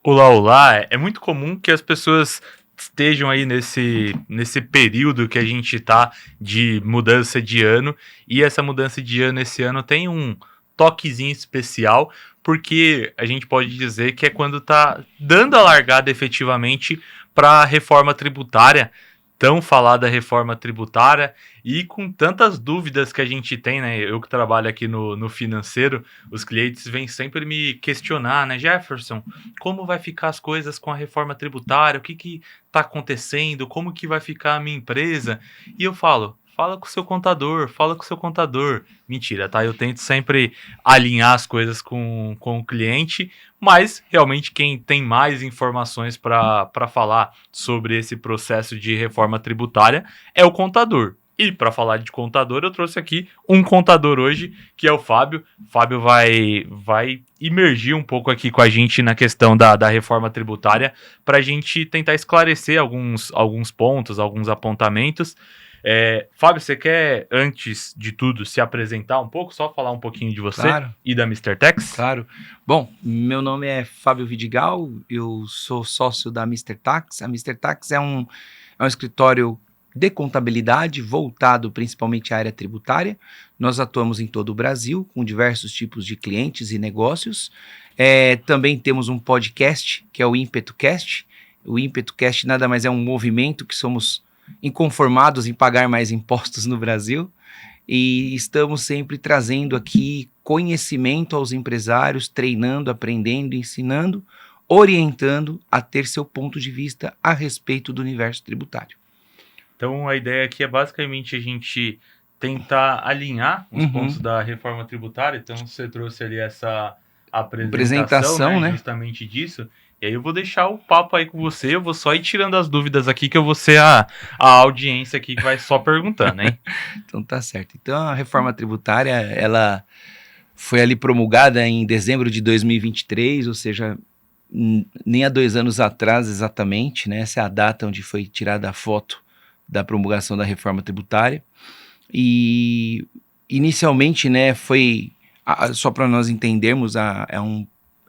Olá, olá. É muito comum que as pessoas estejam aí nesse período que a gente tá de mudança de ano, e essa mudança de ano esse ano tem um toquezinho especial, porque a gente pode dizer que é quando tá dando a largada efetivamente para a reforma tributária, tão falada reforma tributária, e com tantas dúvidas que a gente tem, né? Eu que trabalho aqui no financeiro, os clientes vêm sempre me questionar, né, Jefferson? Como vai ficar as coisas com a reforma tributária, o que está acontecendo, como que vai ficar a minha empresa. E eu falo, fala com o seu contador, fala com o seu contador. Mentira, tá? Eu tento sempre alinhar as coisas com o cliente, mas realmente quem tem mais informações para falar sobre esse processo de reforma tributária é o contador. E para falar de contador, eu trouxe aqui um contador hoje, que é o Fábio. O Fábio vai imergir um pouco aqui com a gente na questão da reforma tributária, para a gente tentar esclarecer alguns pontos, alguns apontamentos. Fábio, você quer, antes de tudo, se apresentar um pouco? Só falar um pouquinho de você Claro, e da Mister Tax? claro. Bom, meu nome é Fábio Vidigal, eu sou sócio da Mister Tax. A Mister Tax é um escritório de contabilidade voltado principalmente à área tributária. Nós atuamos em todo o Brasil com diversos tipos de clientes e negócios. Também temos um podcast que é o ImpetuCast. O ImpetuCast nada mais é um movimento que somos inconformados em pagar mais impostos no Brasil. E estamos sempre trazendo aqui conhecimento aos empresários, treinando, aprendendo, ensinando, orientando a ter seu ponto de vista a respeito do universo tributário. Então, a ideia aqui é basicamente a gente tentar alinhar os pontos da reforma tributária. Então, você trouxe ali essa apresentação, Apresentação, né, né? justamente disso. E aí eu vou deixar o papo aí com você, eu vou só ir tirando as dúvidas aqui, que eu vou ser a audiência aqui que vai só perguntando, hein? Então tá certo. Então a reforma tributária, ela foi ali promulgada em dezembro de 2023, ou seja, nem há 2 anos atrás exatamente, né? Essa é a data onde foi tirada a foto da promulgação da reforma tributária. E inicialmente, né, só para nós entendermos, é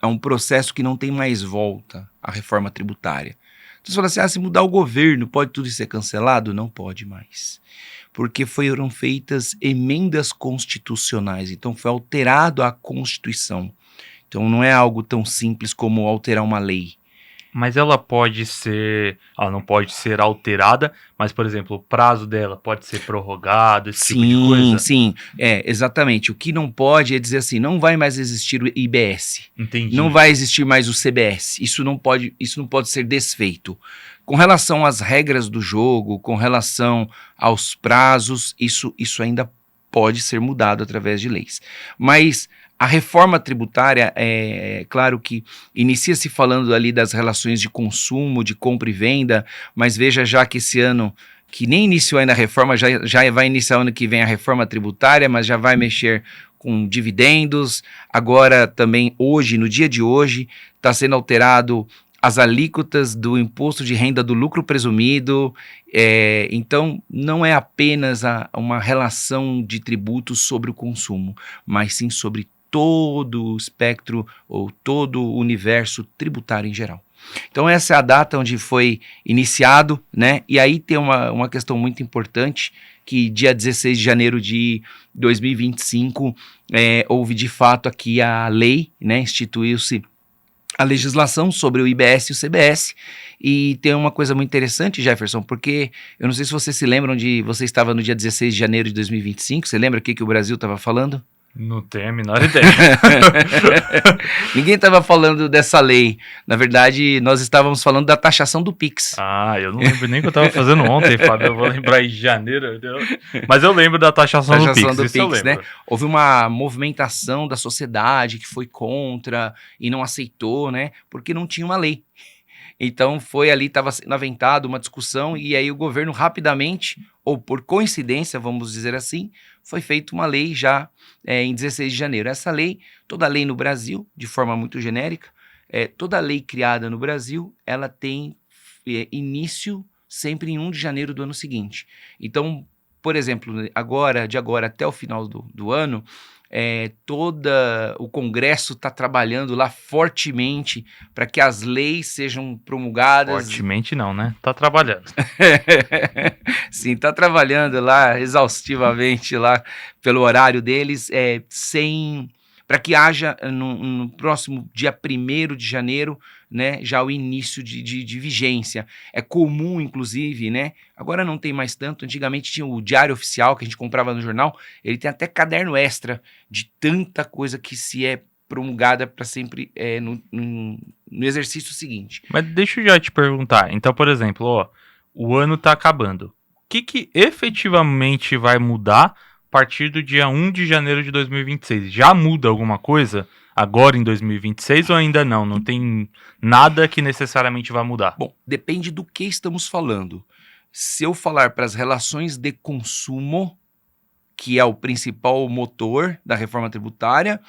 um processo que não tem mais volta, a reforma tributária. Então você fala assim, se mudar o governo, pode tudo ser cancelado? Não pode mais. Porque foram feitas emendas constitucionais, então foi alterado a Constituição. Então não é algo tão simples como alterar uma lei. Mas ela pode ser, ela não pode ser alterada, mas, por exemplo, o prazo dela pode ser prorrogado, esse tipo de Sim, coisa? sim, exatamente. O que não pode é dizer assim, não vai mais existir o IBS, não Entendi. vai existir mais o CBS. Isso não pode ser desfeito. Com relação às regras do jogo, com relação aos prazos, isso ainda pode ser mudado através de leis. Mas a reforma tributária, claro que inicia-se falando ali das relações de consumo, de compra e venda, mas veja já que esse ano que nem iniciou ainda a reforma, já vai iniciar ano que vem a reforma tributária, mas já vai mexer com dividendos. Agora também hoje, no dia de hoje, está sendo alterado as alíquotas do imposto de renda do lucro presumido. Então, não é apenas uma relação de tributos sobre o consumo, mas sim sobre todo o espectro ou todo o universo tributário em geral. Então essa é a data onde foi iniciado, né? E aí tem uma questão muito importante, que dia 16 de janeiro de 2025 houve de fato aqui a lei, né? Instituiu-se a legislação sobre o IBS e o CBS, e tem uma coisa muito interessante, Jefferson, porque eu não sei se você se lembra onde você estava no dia 16 de janeiro de 2025, você lembra o que o Brasil estava falando? Não tenho a menor ideia. Ninguém estava falando dessa lei. Na verdade, nós estávamos falando da taxação do Pix. Ah, eu não lembro nem o que eu tava fazendo ontem, Fábio. Eu vou lembrar em janeiro. Mas eu lembro da taxação do Taxação Pix, do isso eu Pix, né? lembro. Houve uma movimentação da sociedade que foi contra e não aceitou, né? Porque não tinha uma lei. Então foi ali, estava sendo aventada uma discussão, e aí o governo rapidamente, ou por coincidência, vamos dizer assim, foi feita uma lei já em 16 de janeiro. Essa lei, toda lei no Brasil, de forma muito genérica, toda lei criada no Brasil, ela tem início sempre em 1 de janeiro do ano seguinte. Então, por exemplo, de agora até o final do ano, o Congresso está trabalhando lá fortemente para que as leis sejam promulgadas. Fortemente não, né? Tá trabalhando. Sim, está trabalhando lá exaustivamente lá pelo horário deles, para que haja no próximo dia 1º de janeiro, né, já o início de vigência. É comum, inclusive, né? Agora não tem mais tanto. Antigamente tinha o Diário Oficial que a gente comprava no jornal. Ele tem até caderno extra de tanta coisa que se é promulgada para sempre no exercício seguinte. Mas deixa eu já te perguntar. Então, por exemplo, ó, o ano tá acabando. O que efetivamente vai mudar a partir do dia 1 de janeiro de 2026? Já muda alguma coisa agora em 2026 ou ainda não? Não tem nada que necessariamente vai mudar? Bom, depende do que estamos falando. Se eu falar para as relações de consumo, que é o principal motor da reforma tributária,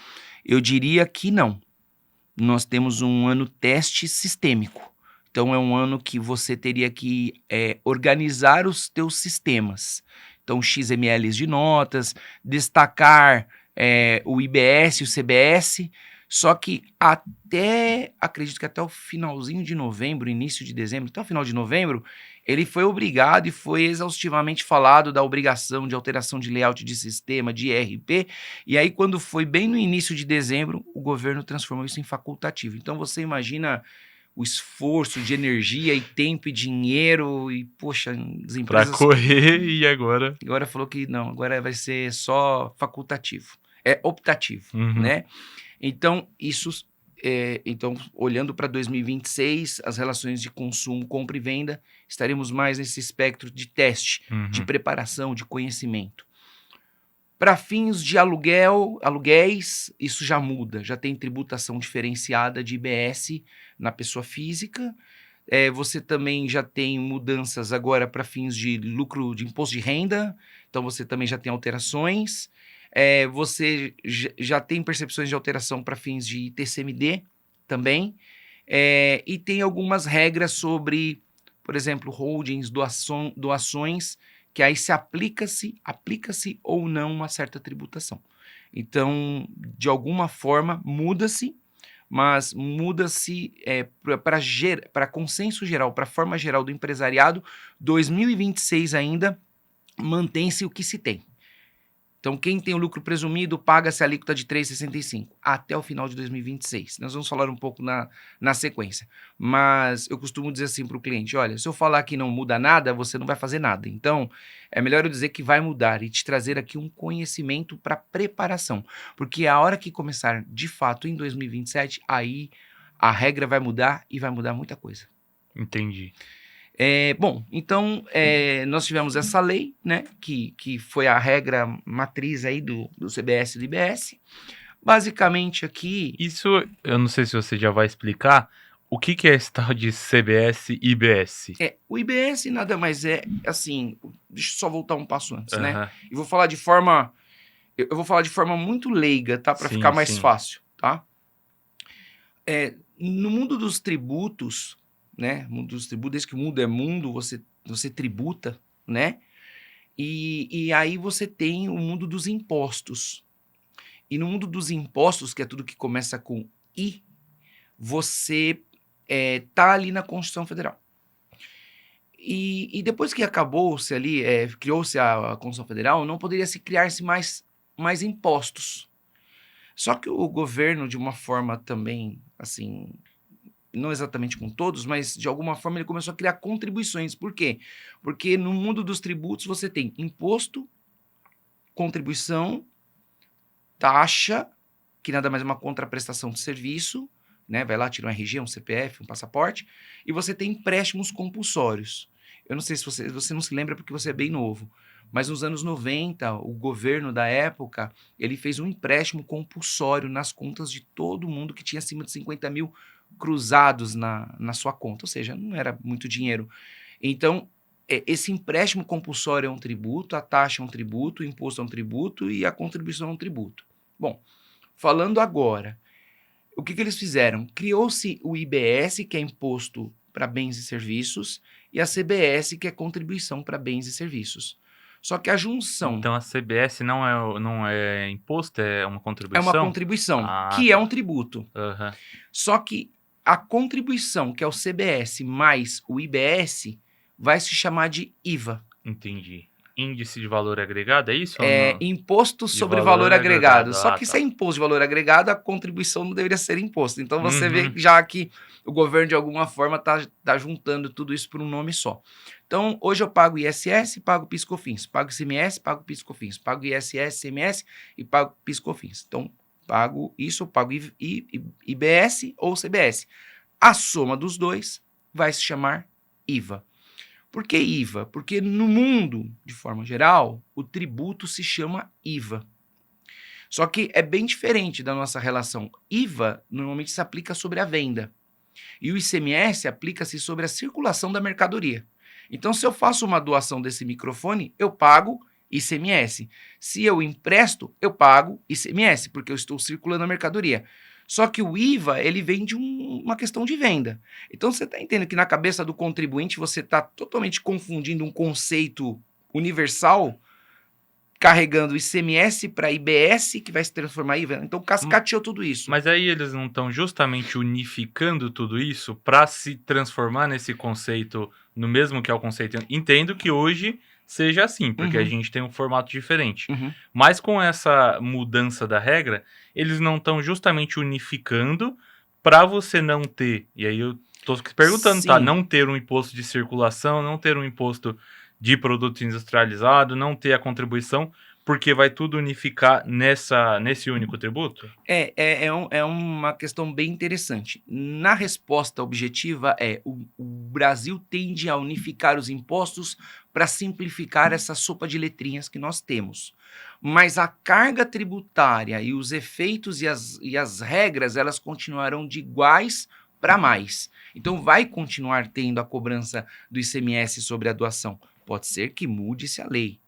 eu diria que não. Nós temos um ano teste sistêmico. Então, é um ano que você teria que organizar os teus sistemas. Então, XMLs de notas, destacar o IBS e o CBS. Só que acredito que até o finalzinho de novembro, início de dezembro, até o final de novembro, ele foi obrigado e foi exaustivamente falado da obrigação de alteração de layout de sistema, de ERP. E aí, quando foi bem no início de dezembro, o governo transformou isso em facultativo. Então, você imagina o esforço de energia e tempo e dinheiro e, poxa, as Pra empresas... correr e agora... Agora falou que não, agora vai ser só facultativo. É optativo, Uhum. né? Então, então, olhando para 2026, as relações de consumo, compra e venda, estaremos mais nesse espectro de teste, de preparação, de conhecimento. Para fins de aluguéis, isso já muda, já tem tributação diferenciada de IBS na pessoa física. Você também já tem mudanças agora para fins de lucro de imposto de renda, então você também já tem alterações. Você já tem percepções de alteração para fins de ITCMD também. E tem algumas regras sobre, por exemplo, holdings, doações, que aí se aplica-se ou não uma certa tributação. Então, de alguma forma, muda-se, mas muda-se para consenso geral, para a forma geral do empresariado. 2026 ainda mantém-se o que se tem. Então, quem tem o lucro presumido paga-se a alíquota de 3,65 até o final de 2026. Nós vamos falar um pouco na sequência. Mas eu costumo dizer assim para o cliente, olha, se eu falar que não muda nada, você não vai fazer nada. Então, é melhor eu dizer que vai mudar e te trazer aqui um conhecimento para preparação. Porque a hora que começar, de fato, em 2027, aí a regra vai mudar e vai mudar muita coisa. Entendi. Bom, então nós tivemos essa lei, né, que foi a regra matriz aí do CBS e do IBS. Basicamente aqui... Isso, eu não sei se você já vai explicar, o que é esse tal de CBS e IBS? O IBS nada mais é, assim, deixa eu só voltar um passo antes, né? Aham. Eu vou falar de forma muito leiga, tá? Para Sim, ficar mais sim. fácil, tá? No mundo dos tributos, né? Mundo dos tributos, desde que o mundo é mundo, você tributa, né? E aí você tem o mundo dos impostos. E no mundo dos impostos, que é tudo que começa com I, você tá ali na Constituição Federal. E depois que acabou-se ali, criou-se a Constituição Federal, não poderia se criar-se mais impostos. Só que o governo, de uma forma também, assim, não exatamente com todos, mas de alguma forma ele começou a criar contribuições. Por quê? Porque no mundo dos tributos você tem imposto, contribuição, taxa, que nada mais é uma contraprestação de serviço, né? Vai lá, tira um RG, um CPF, um passaporte, e você tem empréstimos compulsórios. Eu não sei se você não se lembra porque você é bem novo, mas nos anos 90, o governo da época, ele fez um empréstimo compulsório nas contas de todo mundo que tinha acima de 50 mil cruzados na sua conta, ou seja, não era muito dinheiro. Então, esse empréstimo compulsório é um tributo, a taxa é um tributo, o imposto é um tributo e a contribuição é um tributo. Bom, falando agora, o que eles fizeram? Criou-se o IBS, que é imposto para bens e serviços, e a CBS, que é contribuição para bens e serviços. Só que a junção Então a CBS não é imposto, é uma é uma contribuição? contribuição, Ah, que é tá. um tributo. Aham. Só que a contribuição, que é o CBS mais o IBS, vai se chamar de IVA. Entendi. Índice de valor agregado, é isso ou É não? imposto De sobre valor valor agregado. agregado. Só Ah, que se é tá. imposto de valor agregado, a contribuição não deveria ser imposto. Então você vê Uhum. já que o governo, de alguma forma, tá juntando tudo isso por um nome só. Então, hoje eu pago ISS, pago PIS/COFINS, pago ICMS, pago PIS/COFINS, pago ISS, ICMS e pago PIS/COFINS. Então, pago isso, eu pago IBS ou CBS. A soma dos dois vai se chamar IVA. Por que IVA? Porque no mundo, de forma geral, o tributo se chama IVA. Só que é bem diferente da nossa relação. IVA normalmente se aplica sobre a venda. E o ICMS aplica-se sobre a circulação da mercadoria. Então, se eu faço uma doação desse microfone, eu pago ICMS. Se eu empresto, eu pago ICMS, porque eu estou circulando a mercadoria. Só que o IVA, ele vem de uma questão de venda. Então, você está entendendo que na cabeça do contribuinte você está totalmente confundindo um conceito universal, carregando ICMS para IBS, que vai se transformar em IVA. Então, cascateou tudo isso. Mas aí eles não estão justamente unificando tudo isso para se transformar nesse conceito no mesmo que é o conceito. Entendo que hoje seja assim, porque a Uhum, gente tem um formato diferente. uhum. Mas com essa mudança da regra, eles não estão justamente unificando para você não ter. E aí eu tô perguntando, tá? Sim. Não ter um imposto de circulação, não ter um imposto de produto industrializado, não ter a contribuição, porque vai tudo unificar nesse único tributo? É uma questão bem interessante. Na resposta objetiva o Brasil tende a unificar os impostos para simplificar essa sopa de letrinhas que nós temos. Mas a carga tributária e os efeitos e as regras, elas continuarão de iguais para mais. Então vai continuar tendo a cobrança do ICMS sobre a doação. Pode ser que mude-se a lei.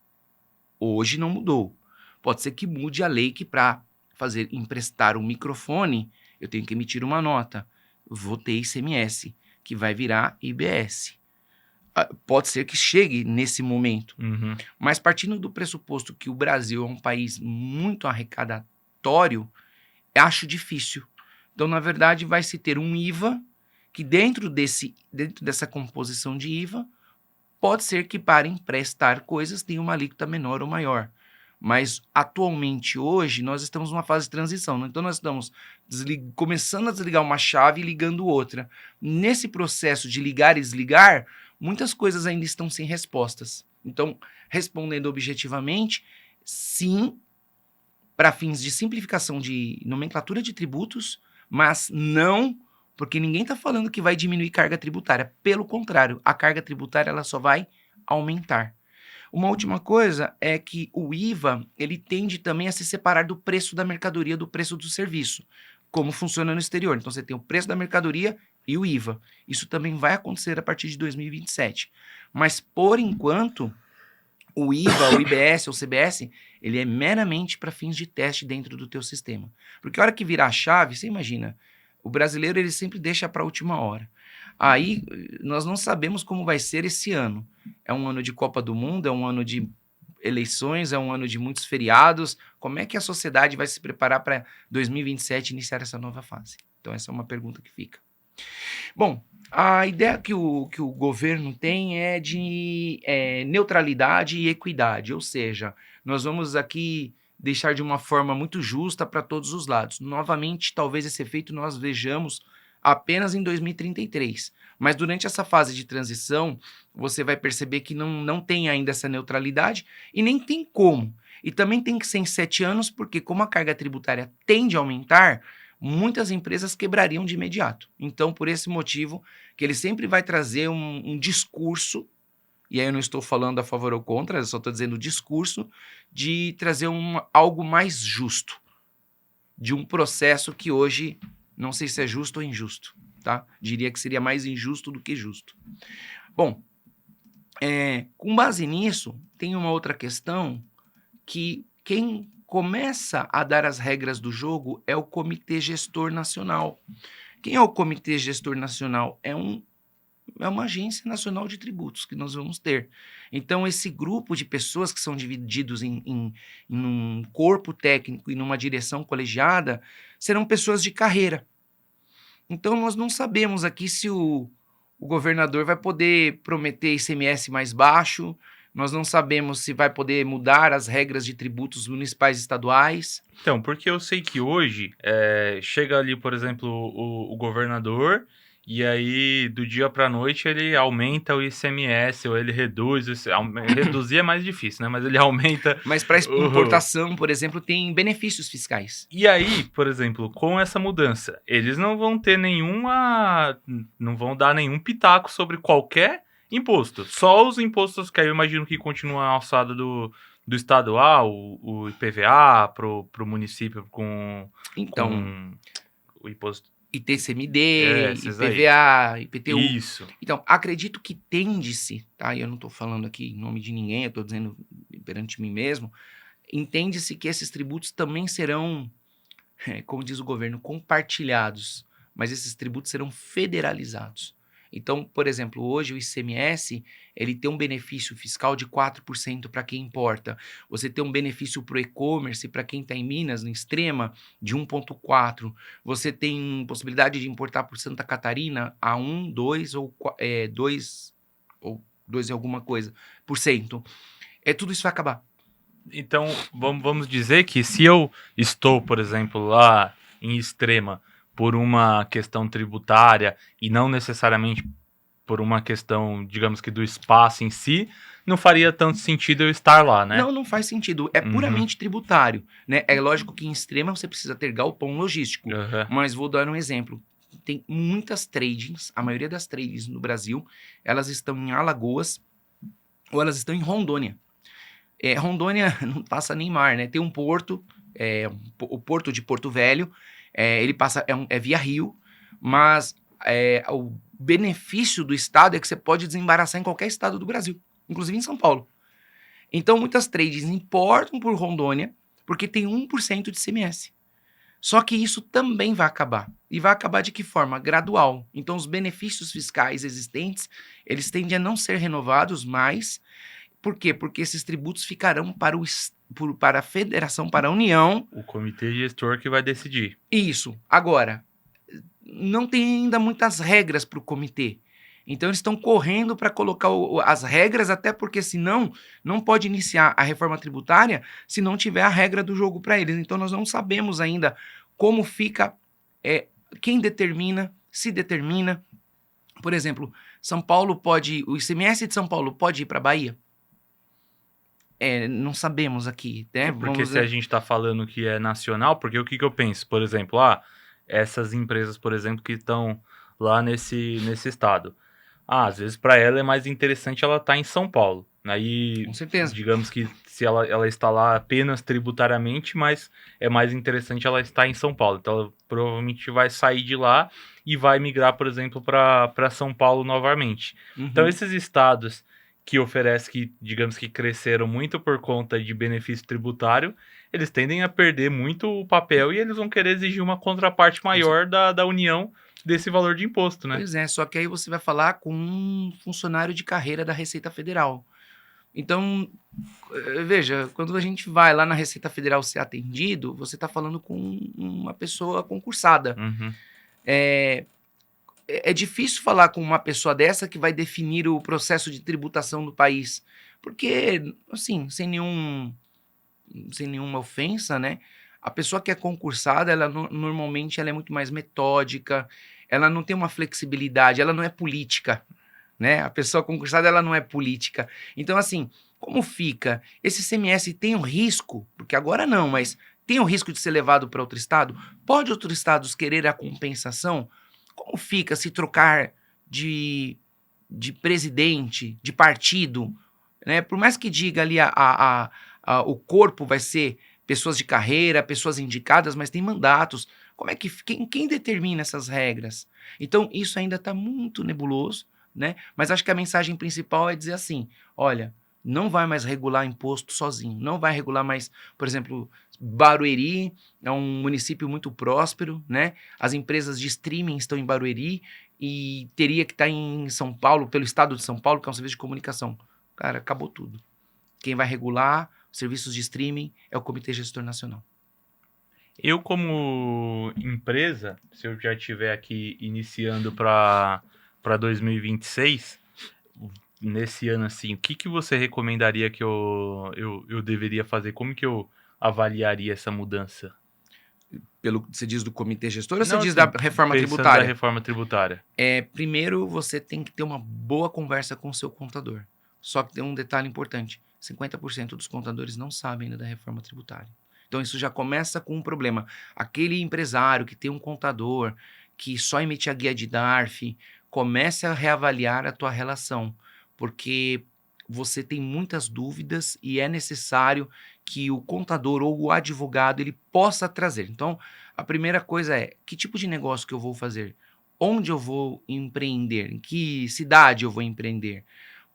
Hoje não mudou. Pode ser que mude a lei que para fazer emprestar um microfone, eu tenho que emitir uma nota. Vou ter ICMS, que vai virar IBS. Pode ser que chegue nesse momento. Uhum. Mas partindo do pressuposto que o Brasil é um país muito arrecadatório, acho difícil. Então, na verdade, vai se ter um IVA que dentro dessa composição de IVA, pode ser que para emprestar coisas tenha uma alíquota menor ou maior. Mas atualmente, hoje, nós estamos numa fase de transição. Né? Então, nós estamos começando a desligar uma chave e ligando outra. Nesse processo de ligar e desligar, muitas coisas ainda estão sem respostas. Então, respondendo objetivamente, sim, para fins de simplificação de nomenclatura de tributos, mas não porque ninguém está falando que vai diminuir carga tributária. Pelo contrário, a carga tributária ela só vai aumentar. Uma última coisa é que o IVA ele tende também a se separar do preço da mercadoria do preço do serviço, como funciona no exterior. Então você tem o preço da mercadoria e o IVA. Isso também vai acontecer a partir de 2027. Mas por enquanto, o IVA, o IBS ou o CBS, ele é meramente para fins de teste dentro do teu sistema. Porque a hora que virar a chave, você imagina, o brasileiro ele sempre deixa para a última hora. Aí nós não sabemos como vai ser esse ano. É um ano de Copa do Mundo, é um ano de eleições, é um ano de muitos feriados. Como é que a sociedade vai se preparar para 2027 iniciar essa nova fase? Então essa é uma pergunta que fica. Bom, a ideia que o governo tem é de neutralidade e equidade, ou seja, nós vamos aqui deixar de uma forma muito justa para todos os lados. Novamente, talvez esse efeito nós vejamos apenas em 2033, mas durante essa fase de transição, você vai perceber que não tem ainda essa neutralidade e nem tem como. E também tem que ser em 7 anos, porque como a carga tributária tende a aumentar, muitas empresas quebrariam de imediato. Então, por esse motivo, que ele sempre vai trazer um discurso, e aí eu não estou falando a favor ou contra, eu só estou dizendo o discurso, de trazer algo mais justo, de um processo que hoje, não sei se é justo ou injusto, tá? Diria que seria mais injusto do que justo. Bom, com base nisso, tem uma outra questão que quem começa a dar as regras do jogo é o Comitê Gestor Nacional. Quem é o Comitê Gestor Nacional? É um uma agência nacional de tributos que nós vamos ter. Então, esse grupo de pessoas que são divididos em um corpo técnico e numa direção colegiada serão pessoas de carreira. Então, nós não sabemos aqui se o governador vai poder prometer ICMS mais baixo, nós não sabemos se vai poder mudar as regras de tributos municipais e estaduais. Então, porque eu sei que hoje chega ali, por exemplo, o governador, e aí do dia para noite ele aumenta o ICMS, ou ele reduz, reduzir é mais difícil, né? Mas ele aumenta. Mas para importação, por exemplo, tem benefícios fiscais. E aí, por exemplo, com essa mudança, eles não vão ter não vão dar nenhum pitaco sobre qualquer imposto. Só os impostos que aí eu imagino que continuam a alçada do estadual, o IPVA pro município Então, com o imposto. ITCMD, Esses aí. IPVA, IPTU. Isso. Então, acredito que tende-se, tá? E eu não estou falando aqui em nome de ninguém, eu estou dizendo perante mim mesmo, entende-se que esses tributos também serão, como diz o governo, compartilhados, mas esses tributos serão federalizados. Então, por exemplo, hoje o ICMS, ele tem um benefício fiscal de 4% para quem importa. Você tem um benefício para o e-commerce, para quem está em Minas, no Extrema, de 1,4%. Você tem possibilidade de importar por Santa Catarina a 1, 2 ou 2 e alguma coisa por cento. Tudo isso vai acabar. Então, vamos dizer que se eu estou, por exemplo, lá em Extrema, por uma questão tributária e não necessariamente por uma questão, digamos que do espaço em si, não faria tanto sentido eu estar lá, né? Não faz sentido. É puramente tributário, né? É lógico que em Extrema você precisa ter galpão logístico, mas vou dar um exemplo. Tem muitas tradings, a maioria das tradings no Brasil, elas estão em Alagoas ou elas estão em Rondônia. Rondônia não passa nem mar, né? Tem um porto, o porto de Porto Velho, ele passa, via rio, mas o benefício do estado é que você pode desembaraçar em qualquer estado do Brasil, inclusive em São Paulo. Então, muitas trades importam por Rondônia porque tem 1% de ICMS. Só que isso também vai acabar. E vai acabar de que forma? Gradual. Então, os benefícios fiscais existentes, eles tendem a não ser renovados mais. Por quê? Porque esses tributos ficarão para a federação, para a União. O comitê gestor que vai decidir. Isso. Agora, não tem ainda muitas regras para o comitê. Então, eles estão correndo para colocar as regras, até porque, senão, não pode iniciar a reforma tributária se não tiver a regra do jogo para eles. Então, nós não sabemos ainda como fica, quem determina, se determina. Por exemplo, o ICMS de São Paulo pode ir para a Bahia? Não sabemos aqui, né? Porque se a gente está falando que é nacional, porque o que eu penso? Por exemplo, essas empresas, por exemplo, que estão lá nesse estado. Às vezes para ela é mais interessante ela estar em São Paulo. Aí, com certeza. Digamos que se ela está lá apenas tributariamente, mas é mais interessante ela estar em São Paulo. Então ela provavelmente vai sair de lá e vai migrar, por exemplo, para São Paulo novamente. Então esses estados que oferecem, que digamos que cresceram muito por conta de benefício tributário, eles tendem a perder muito o papel e eles vão querer exigir uma contraparte maior da União desse valor de imposto, né? Pois é, só que aí você vai falar com um funcionário de carreira da Receita Federal. Então, veja, quando a gente vai lá na Receita Federal ser atendido, você está falando com uma pessoa concursada. É difícil falar com uma pessoa dessa que vai definir o processo de tributação do país. Porque, assim, sem nenhuma ofensa, né? A pessoa que é concursada, ela normalmente ela é muito mais metódica, ela não tem uma flexibilidade, ela não é política, né? A pessoa concursada, ela não é política. Então, assim, como fica? Esse ICMS tem um risco, porque agora não, mas tem o risco de ser levado para outro estado? Pode outros estados querer a compensação? Como fica se trocar de presidente, de partido, né? Por mais que diga ali o corpo vai ser pessoas de carreira, pessoas indicadas, mas tem mandatos. Como é que quem determina essas regras? Então, isso ainda está muito nebuloso, né? Mas acho que a mensagem principal é dizer assim, olha, não vai mais regular imposto sozinho, não vai regular mais, por exemplo, Barueri é um município muito próspero, né? As empresas de streaming estão em Barueri e teria que estar em São Paulo, pelo estado de São Paulo, que é um serviço de comunicação. Cara, acabou tudo. Quem vai regular os serviços de streaming é o Comitê Gestor Nacional. Eu, como empresa, se eu já estiver aqui iniciando para 2026, nesse ano assim, o que você recomendaria que eu deveria fazer? Como que eu avaliaria essa mudança? Você diz do comitê gestor ou você Não, diz assim, da reforma pensando tributária? da reforma tributária. Primeiro, você tem que ter uma boa conversa com o seu contador. Só que tem um detalhe importante. 50% dos contadores não sabem ainda da reforma tributária. Então, isso já começa com um problema. Aquele empresário que tem um contador, que só emite a guia de DARF, comece a reavaliar a tua relação. Porque você tem muitas dúvidas e é necessário que o contador ou o advogado ele possa trazer. Então, a primeira coisa é, que tipo de negócio que eu vou fazer? Onde eu vou empreender? Em que cidade eu vou empreender?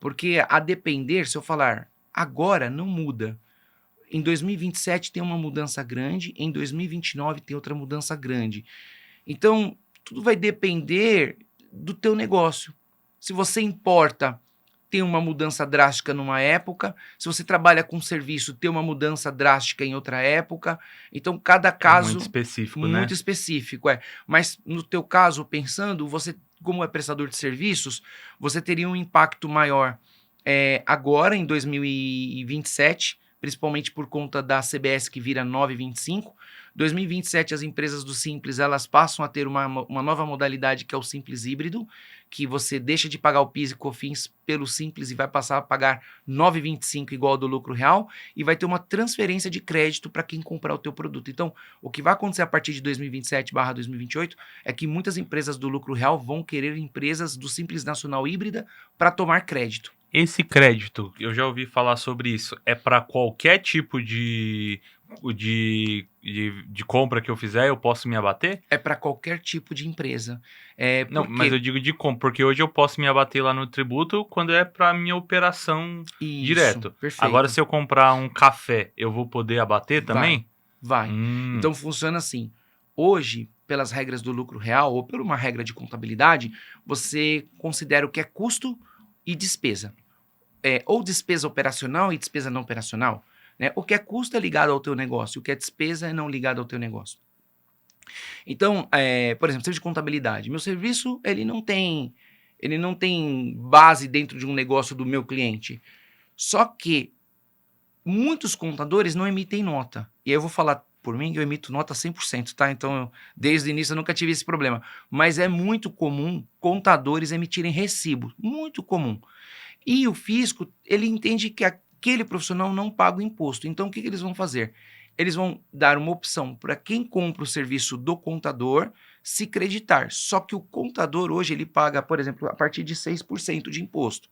Porque a depender, se eu falar agora, não muda. Em 2027 tem uma mudança grande, em 2029 tem outra mudança grande. Então, tudo vai depender do teu negócio. Se você importa, tem uma mudança drástica numa época. Se você trabalha com serviço, tem uma mudança drástica em outra época. Então, cada caso... muito específico, né? Muito específico, Mas, no teu caso, pensando, você, como é prestador de serviços, você teria um impacto maior agora, em 2027, principalmente por conta da CBS que vira 9,25. 2027, as empresas do Simples, elas passam a ter uma nova modalidade que é o Simples Híbrido, que você deixa de pagar o PIS e COFINS pelo Simples e vai passar a pagar 9,25 igual ao do lucro real, e vai ter uma transferência de crédito para quem comprar o teu produto. Então, o que vai acontecer a partir de 2027/2028 é que muitas empresas do lucro real vão querer empresas do Simples Nacional Híbrida para tomar crédito. Esse crédito, eu já ouvi falar sobre isso, é para qualquer tipo de compra que eu fizer, eu posso me abater? É para qualquer tipo de empresa. Não, mas eu digo de compra, porque hoje eu posso me abater lá no tributo quando é para minha operação direto. Perfeito. Agora, se eu comprar um café, eu vou poder abater também? Vai. Então, funciona assim. Hoje, pelas regras do lucro real, ou por uma regra de contabilidade, você considera o que é custo e despesa. Ou despesa operacional e despesa não operacional. Né? O que é custo é ligado ao teu negócio, o que é despesa é não ligado ao teu negócio. Então, por exemplo, serviço de contabilidade. Meu serviço, ele não tem base dentro de um negócio do meu cliente. Só que muitos contadores não emitem nota. E aí eu vou falar por mim, eu emito nota 100%, tá? Então, desde o início eu nunca tive esse problema. Mas é muito comum contadores emitirem recibo. Muito comum. E o fisco, ele entende que aquele profissional não paga o imposto. Então, o que eles vão fazer? Eles vão dar uma opção para quem compra o serviço do contador se creditar. Só que o contador hoje, ele paga, por exemplo, a partir de 6% de imposto.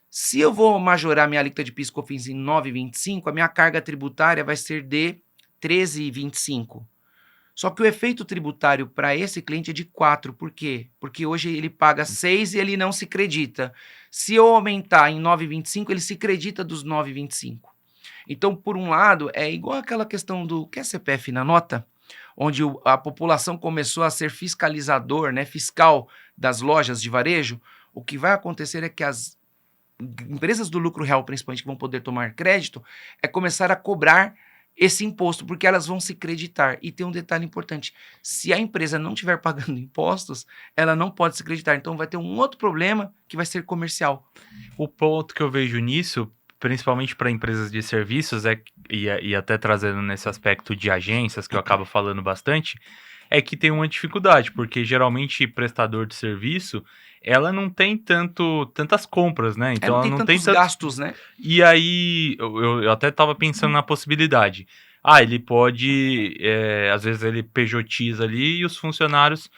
Se eu vou majorar minha alíquota de PIS e COFINS em 9,25, a minha carga tributária vai ser de 13,25. Só que o efeito tributário para esse cliente é de 4. Por quê? Porque hoje ele paga 6 e ele não se credita. Se eu aumentar em 9,25, ele se credita dos 9,25. Então, por um lado, é igual aquela questão do quer CPF na nota, onde a população começou a ser fiscalizador, né, fiscal das lojas de varejo. O que vai acontecer é que as empresas do lucro real, principalmente, que vão poder tomar crédito, é começar a cobrar esse imposto, porque elas vão se creditar. E tem um detalhe importante, se a empresa não estiver pagando impostos, ela não pode se creditar, então vai ter um outro problema que vai ser comercial. O ponto que eu vejo nisso, principalmente para empresas de serviços, e até trazendo nesse aspecto de agências, que eu acabo falando bastante, é que tem uma dificuldade, porque geralmente prestador de serviço, ela não tem tantas compras, né? Então ela não tem tantos gastos, né? E aí, eu até estava pensando na possibilidade. Ele pode, às vezes ele pejotiza ali e os funcionários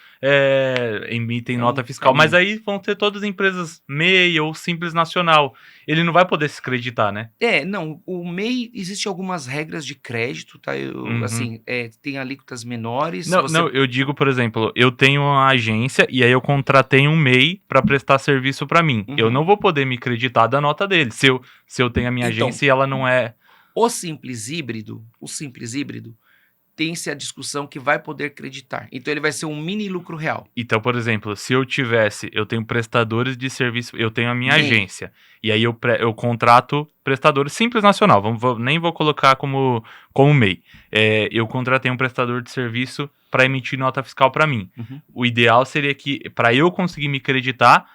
emitem nota fiscal. Mas aí vão ter todas as empresas MEI ou Simples Nacional. Ele não vai poder se creditar, né? Não, o MEI, existe algumas regras de crédito, tá? Assim, tem alíquotas menores. Não, eu digo, por exemplo, eu tenho uma agência e aí eu contratei um MEI para prestar serviço para mim. Eu não vou poder me creditar da nota dele, se eu tenho a minha agência e ela não é... O simples híbrido, tem-se a discussão que vai poder creditar. Então ele vai ser um mini lucro real. Então, por exemplo, se eu tenho prestadores de serviço, eu tenho a minha MEI. agência, e aí eu contrato prestadores Simples Nacional, nem vou colocar como MEI. Eu contratei um prestador de serviço para emitir nota fiscal para mim. Uhum. O ideal seria que, para eu conseguir me creditar,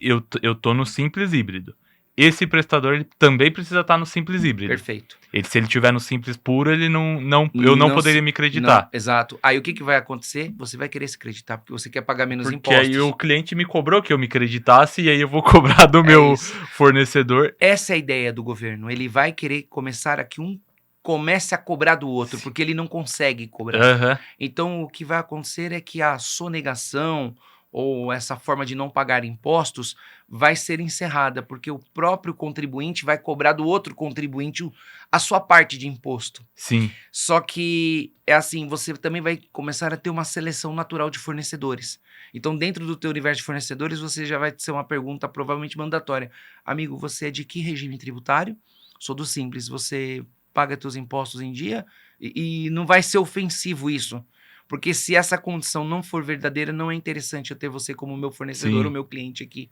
eu tô no Simples Híbrido. Esse prestador ele também precisa estar no Simples Híbrido. Perfeito. Se ele tiver no Simples Puro, eu não poderia me creditar. Não, exato. Aí o que vai acontecer? Você vai querer se creditar porque você quer pagar menos Porque impostos. aí o cliente me cobrou que eu me creditasse e aí eu vou cobrar do meu isso. fornecedor. Essa é a ideia do governo. Ele vai querer começar a que um comece a cobrar do outro, porque ele não consegue cobrar. Aham. Então, o que vai acontecer é que a sonegação ou essa forma de não pagar impostos vai ser encerrada, porque o próprio contribuinte vai cobrar do outro contribuinte a sua parte de imposto. Sim. Só que é assim, você também vai começar a ter uma seleção natural de fornecedores. Então, dentro do teu universo de fornecedores, você já vai ter uma pergunta provavelmente mandatória. Amigo, você é de que regime tributário? Sou do Simples. Você paga teus impostos em dia? E não vai ser ofensivo isso. Porque se essa condição não for verdadeira, não é interessante eu ter você como meu fornecedor Sim. ou meu cliente aqui.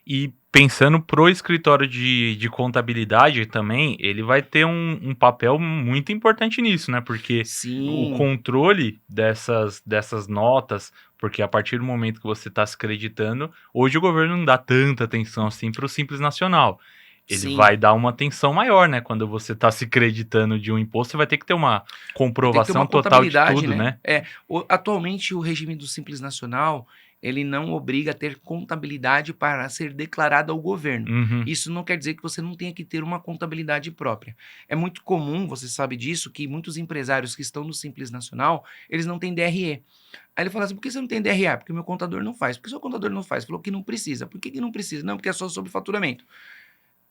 E pensando pro escritório de contabilidade também, ele vai ter um papel muito importante nisso, né? Porque Sim. o controle dessas notas, porque a partir do momento que você está se creditando, hoje o governo não dá tanta atenção assim pro Simples Nacional. Ele Sim. vai dar uma atenção maior, né? Quando você está se creditando de um imposto, você vai ter que ter uma comprovação total de tudo, né? Atualmente, o regime do Simples Nacional, ele não obriga a ter contabilidade para ser declarado ao governo. Uhum. Isso não quer dizer que você não tenha que ter uma contabilidade própria. É muito comum, você sabe disso, que muitos empresários que estão no Simples Nacional, eles não têm DRE. Aí ele fala assim, por que você não tem DRE? Porque o meu contador não faz. Por que o seu contador não faz? Falou que não precisa. Por que não precisa? Não, porque é só sobre faturamento.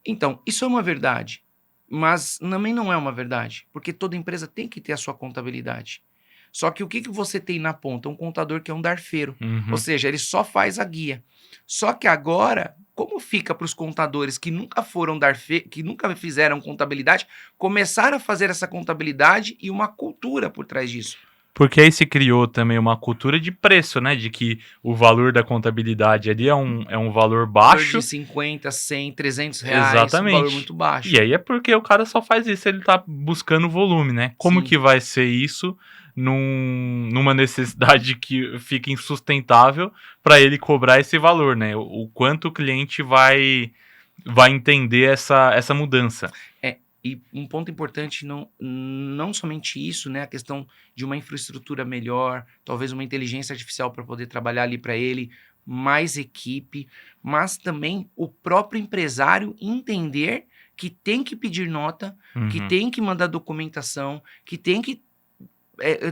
Então, isso é uma verdade, mas também não é uma verdade, porque toda empresa tem que ter a sua contabilidade. Só que o que você tem na ponta? Um contador que é um darfeiro, Uhum. ou seja, ele só faz a guia. Só que agora, como fica para os contadores que nunca foram que nunca fizeram contabilidade, começar a fazer essa contabilidade e uma cultura por trás disso. Porque aí se criou também uma cultura de preço, né? De que o valor da contabilidade ali é um valor baixo. Valor de 50, 100, 300 reais. Exatamente. Um valor muito baixo. E aí é porque o cara só faz isso, ele tá buscando volume, né? Como Sim. que vai ser isso numa necessidade que fica insustentável para ele cobrar esse valor, né? O quanto o cliente vai entender essa mudança. E um ponto importante, não somente isso, né? A questão de uma infraestrutura melhor, talvez uma inteligência artificial para poder trabalhar ali para ele, mais equipe, mas também o próprio empresário entender que tem que pedir nota, que tem que mandar documentação, que tem que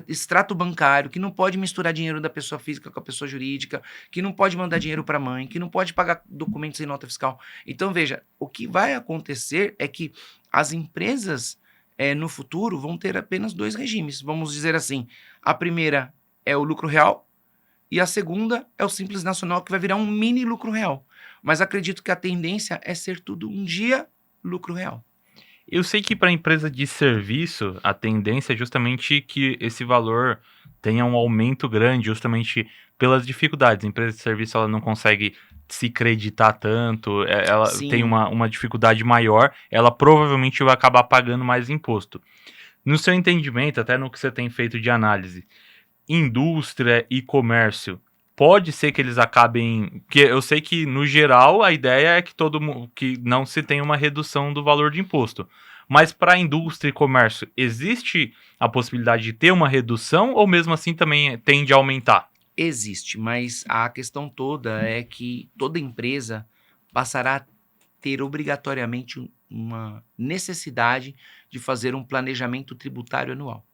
extrato bancário, que não pode misturar dinheiro da pessoa física com a pessoa jurídica, que não pode mandar dinheiro para a mãe, que não pode pagar documentos em nota fiscal. Então, veja, o que vai acontecer é que as empresas no futuro vão ter apenas dois regimes, vamos dizer assim. A primeira é o lucro real e a segunda é o Simples Nacional, que vai virar um mini lucro real. Mas acredito que a tendência é ser tudo um dia lucro real. Eu sei que para a empresa de serviço, a tendência é justamente que esse valor tenha um aumento grande, justamente pelas dificuldades. A empresa de serviço ela não consegue se creditar tanto, ela Sim. tem uma dificuldade maior, ela provavelmente vai acabar pagando mais imposto. No seu entendimento, até no que você tem feito de análise, indústria e comércio, pode ser que eles acabem... Porque eu sei que, no geral, a ideia é que não se tenha uma redução do valor de imposto. Mas para a indústria e comércio, existe a possibilidade de ter uma redução ou mesmo assim também tende a aumentar? Existe, mas a questão toda é que toda empresa passará a ter obrigatoriamente uma necessidade de fazer um planejamento tributário anual.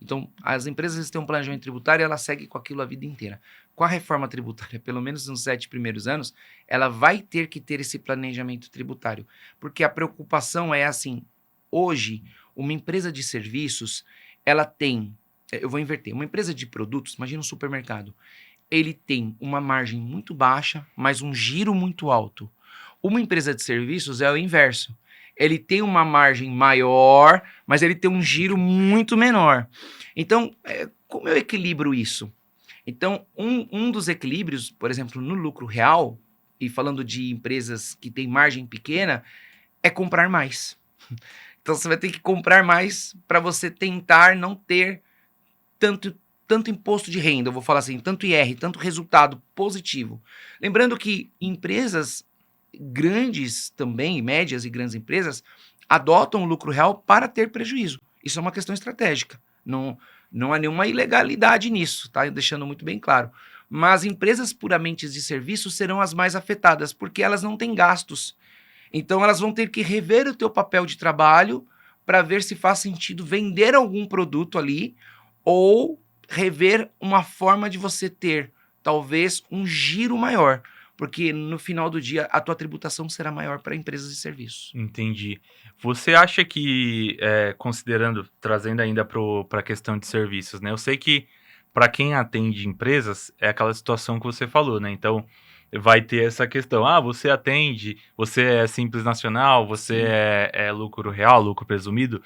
Então, as empresas têm um planejamento tributário e ela segue com aquilo a vida inteira. Com a reforma tributária, pelo menos nos 7 primeiros anos, ela vai ter que ter esse planejamento tributário. Porque a preocupação é assim, hoje, uma empresa de serviços, ela tem, eu vou inverter, uma empresa de produtos, imagina um supermercado, ele tem uma margem muito baixa, mas um giro muito alto. Uma empresa de serviços é o inverso. ele tem uma margem maior, mas ele tem um giro muito menor. Então, como eu equilibro isso? Então, um dos equilíbrios, por exemplo, no lucro real, e falando de empresas que têm margem pequena, é comprar mais. Então, você vai ter que comprar mais para você tentar não ter tanto imposto de renda, eu vou falar assim, tanto IR, tanto resultado positivo. Lembrando que empresas grandes também, médias e grandes empresas, adotam o lucro real para ter prejuízo. Isso é uma questão estratégica. Não há nenhuma ilegalidade nisso, tá? Deixando muito bem claro. Mas empresas puramente de serviço serão as mais afetadas, porque elas não têm gastos. Então elas vão ter que rever o teu papel de trabalho para ver se faz sentido vender algum produto ali ou rever uma forma de você ter talvez um giro maior, porque no final do dia a tua tributação será maior para empresas de serviços. Entendi. Você acha que, considerando, trazendo ainda para a questão de serviços, né? Eu sei que para quem atende empresas é aquela situação que você falou, né? Então vai ter essa questão. Ah, você atende, você é simples nacional, você Sim. é lucro real, lucro presumido.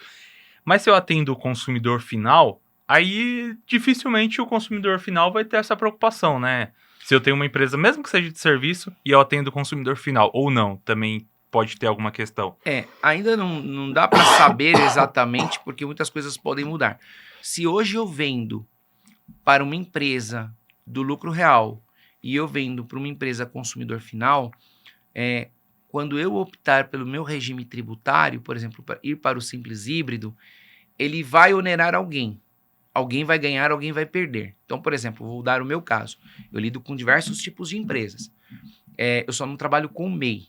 Mas se eu atendo o consumidor final, aí dificilmente o consumidor final vai ter essa preocupação, né? Se eu tenho uma empresa, mesmo que seja de serviço, e eu atendo o consumidor final, ou não, também pode ter alguma questão. Ainda não dá para saber exatamente, porque muitas coisas podem mudar. Se hoje eu vendo para uma empresa do lucro real e eu vendo para uma empresa consumidor final, quando eu optar pelo meu regime tributário, por exemplo, para ir para o simples híbrido, ele vai onerar alguém. Alguém vai ganhar, alguém vai perder. Então, por exemplo, vou dar o meu caso. Eu lido com diversos tipos de empresas. Eu só não trabalho com MEI.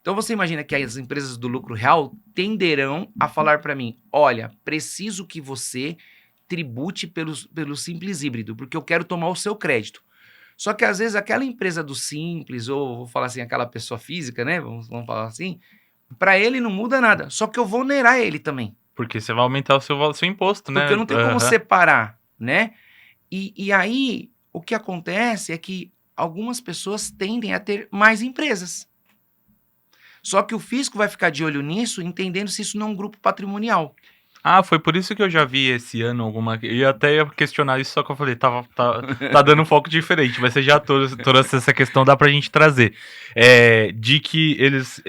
Então, você imagina que as empresas do lucro real tenderão a falar para mim, olha, preciso que você tribute pelo simples híbrido, porque eu quero tomar o seu crédito. Só que, às vezes, aquela empresa do simples, ou vou falar assim, aquela pessoa física, né? Vamos falar assim, para ele não muda nada. Só que eu vou onerar ele também. Porque você vai aumentar o seu imposto, né? Porque eu não tenho como separar, né? E aí, o que acontece é que algumas pessoas tendem a ter mais empresas. Só que o fisco vai ficar de olho nisso, entendendo se isso não é um grupo patrimonial. Ah, foi por isso que eu já vi esse ano alguma. Eu até ia questionar isso, só que eu falei, tá dando um foco diferente, mas você já trouxe essa questão, dá pra gente trazer. De que eles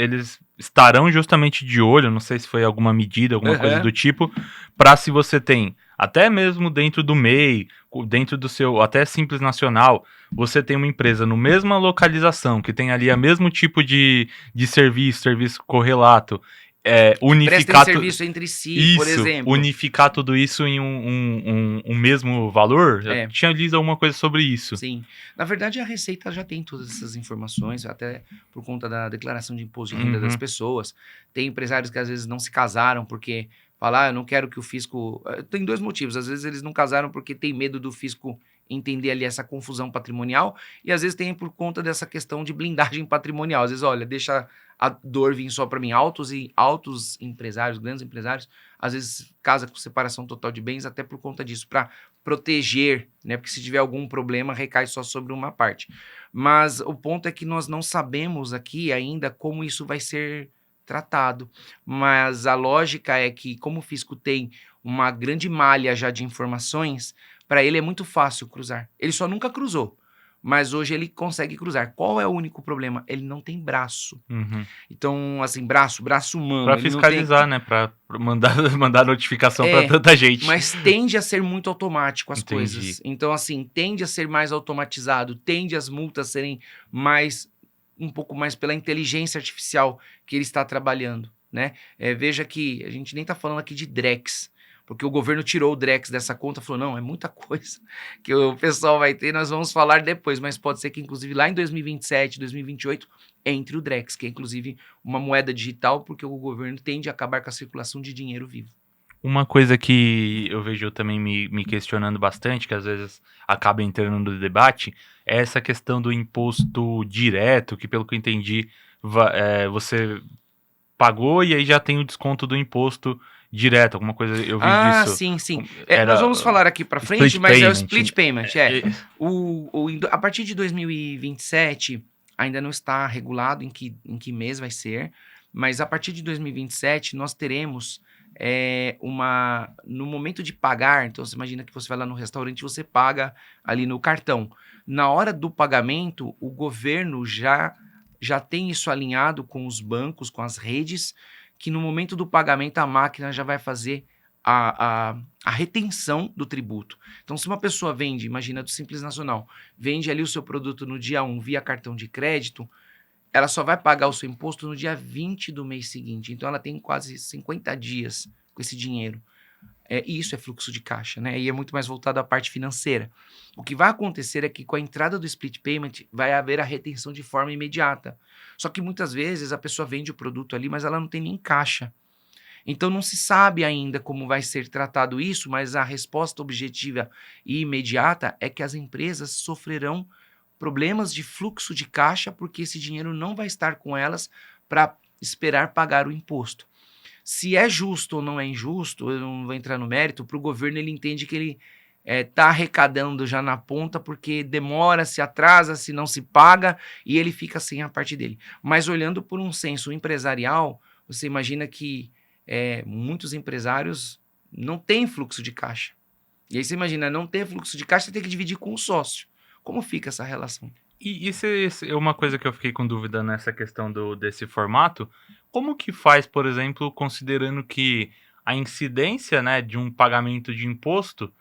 estarão justamente de olho, não sei se foi alguma medida, alguma coisa do tipo, pra se você tem, até mesmo dentro do MEI, dentro do seu, até Simples Nacional, você tem uma empresa no mesma localização, que tem ali o mesmo tipo de serviço correlato. Unificar prestem serviço entre si, por exemplo. Unificar tudo isso em um mesmo valor? Eu tinha lido alguma coisa sobre isso. Sim. Na verdade, a Receita já tem todas essas informações, até por conta da declaração de imposto de renda das pessoas. Tem empresários que às vezes não se casaram porque falar, eu não quero que o fisco... Tem dois motivos. Às vezes eles não casaram porque tem medo do fisco entender ali essa confusão patrimonial e às vezes tem por conta dessa questão de blindagem patrimonial. Às vezes, olha, deixa a dor vir só para mim. Altos empresários, grandes empresários, às vezes casa com separação total de bens até por conta disso, para proteger, né? Porque se tiver algum problema, recai só sobre uma parte. Mas o ponto é que nós não sabemos aqui ainda como isso vai ser tratado. Mas a lógica é que, como o fisco tem uma grande malha já de informações, para ele é muito fácil cruzar. Ele só nunca cruzou, mas hoje ele consegue cruzar. Qual é o único problema? Ele não tem braço. Então, assim, braço humano. Para fiscalizar, né? Para mandar notificação para tanta gente. Mas tende a ser muito automático as coisas. Então, assim, tende a ser mais automatizado, tende as multas serem um pouco mais pela inteligência artificial que ele está trabalhando, né? Veja que a gente nem está falando aqui de Drex, porque o governo tirou o Drex dessa conta, falou, não, é muita coisa que o pessoal vai ter, nós vamos falar depois, mas pode ser que, inclusive, lá em 2027, 2028, entre o Drex, que é, inclusive, uma moeda digital, porque o governo tende a acabar com a circulação de dinheiro vivo. Uma coisa que eu vejo também me questionando bastante, que às vezes acaba entrando no debate, é essa questão do imposto direto, que pelo que eu entendi, você pagou e aí já tem o desconto do imposto direto, alguma coisa eu vi disso. Sim. Nós vamos falar aqui para frente, mas é o split payment. A partir de 2027, ainda não está regulado em que mês vai ser, Mas a partir de 2027, nós teremos no momento de pagar, então você imagina que você vai lá no restaurante e você paga ali no cartão. Na hora do pagamento, o governo já tem isso alinhado com os bancos, com as redes, que no momento do pagamento a máquina já vai fazer a retenção do tributo. Então, se uma pessoa vende, imagina do Simples Nacional, vende ali o seu produto no dia 1 via cartão de crédito, ela só vai pagar o seu imposto no dia 20 do mês seguinte. Então, ela tem quase 50 dias com esse dinheiro. E isso é fluxo de caixa, né? E é muito mais voltado à parte financeira. O que vai acontecer é que com a entrada do split payment vai haver a retenção de forma imediata. Só que muitas vezes a pessoa vende o produto ali, mas ela não tem nem caixa. Então não se sabe ainda como vai ser tratado isso, mas a resposta objetiva e imediata é que as empresas sofrerão problemas de fluxo de caixa porque esse dinheiro não vai estar com elas para esperar pagar o imposto. Se é justo ou não é injusto, eu não vou entrar no mérito, para o governo ele entende que ele está arrecadando já na ponta porque demora, se atrasa, se não se paga e ele fica sem a parte dele. Mas olhando por um senso empresarial, você imagina que muitos empresários não têm fluxo de caixa. E aí você imagina, não ter fluxo de caixa, você tem que dividir com o sócio. Como fica essa relação? E isso é uma coisa que eu fiquei com dúvida nessa questão desse formato. Como que faz, por exemplo, considerando que a incidência, né, de um pagamento de imposto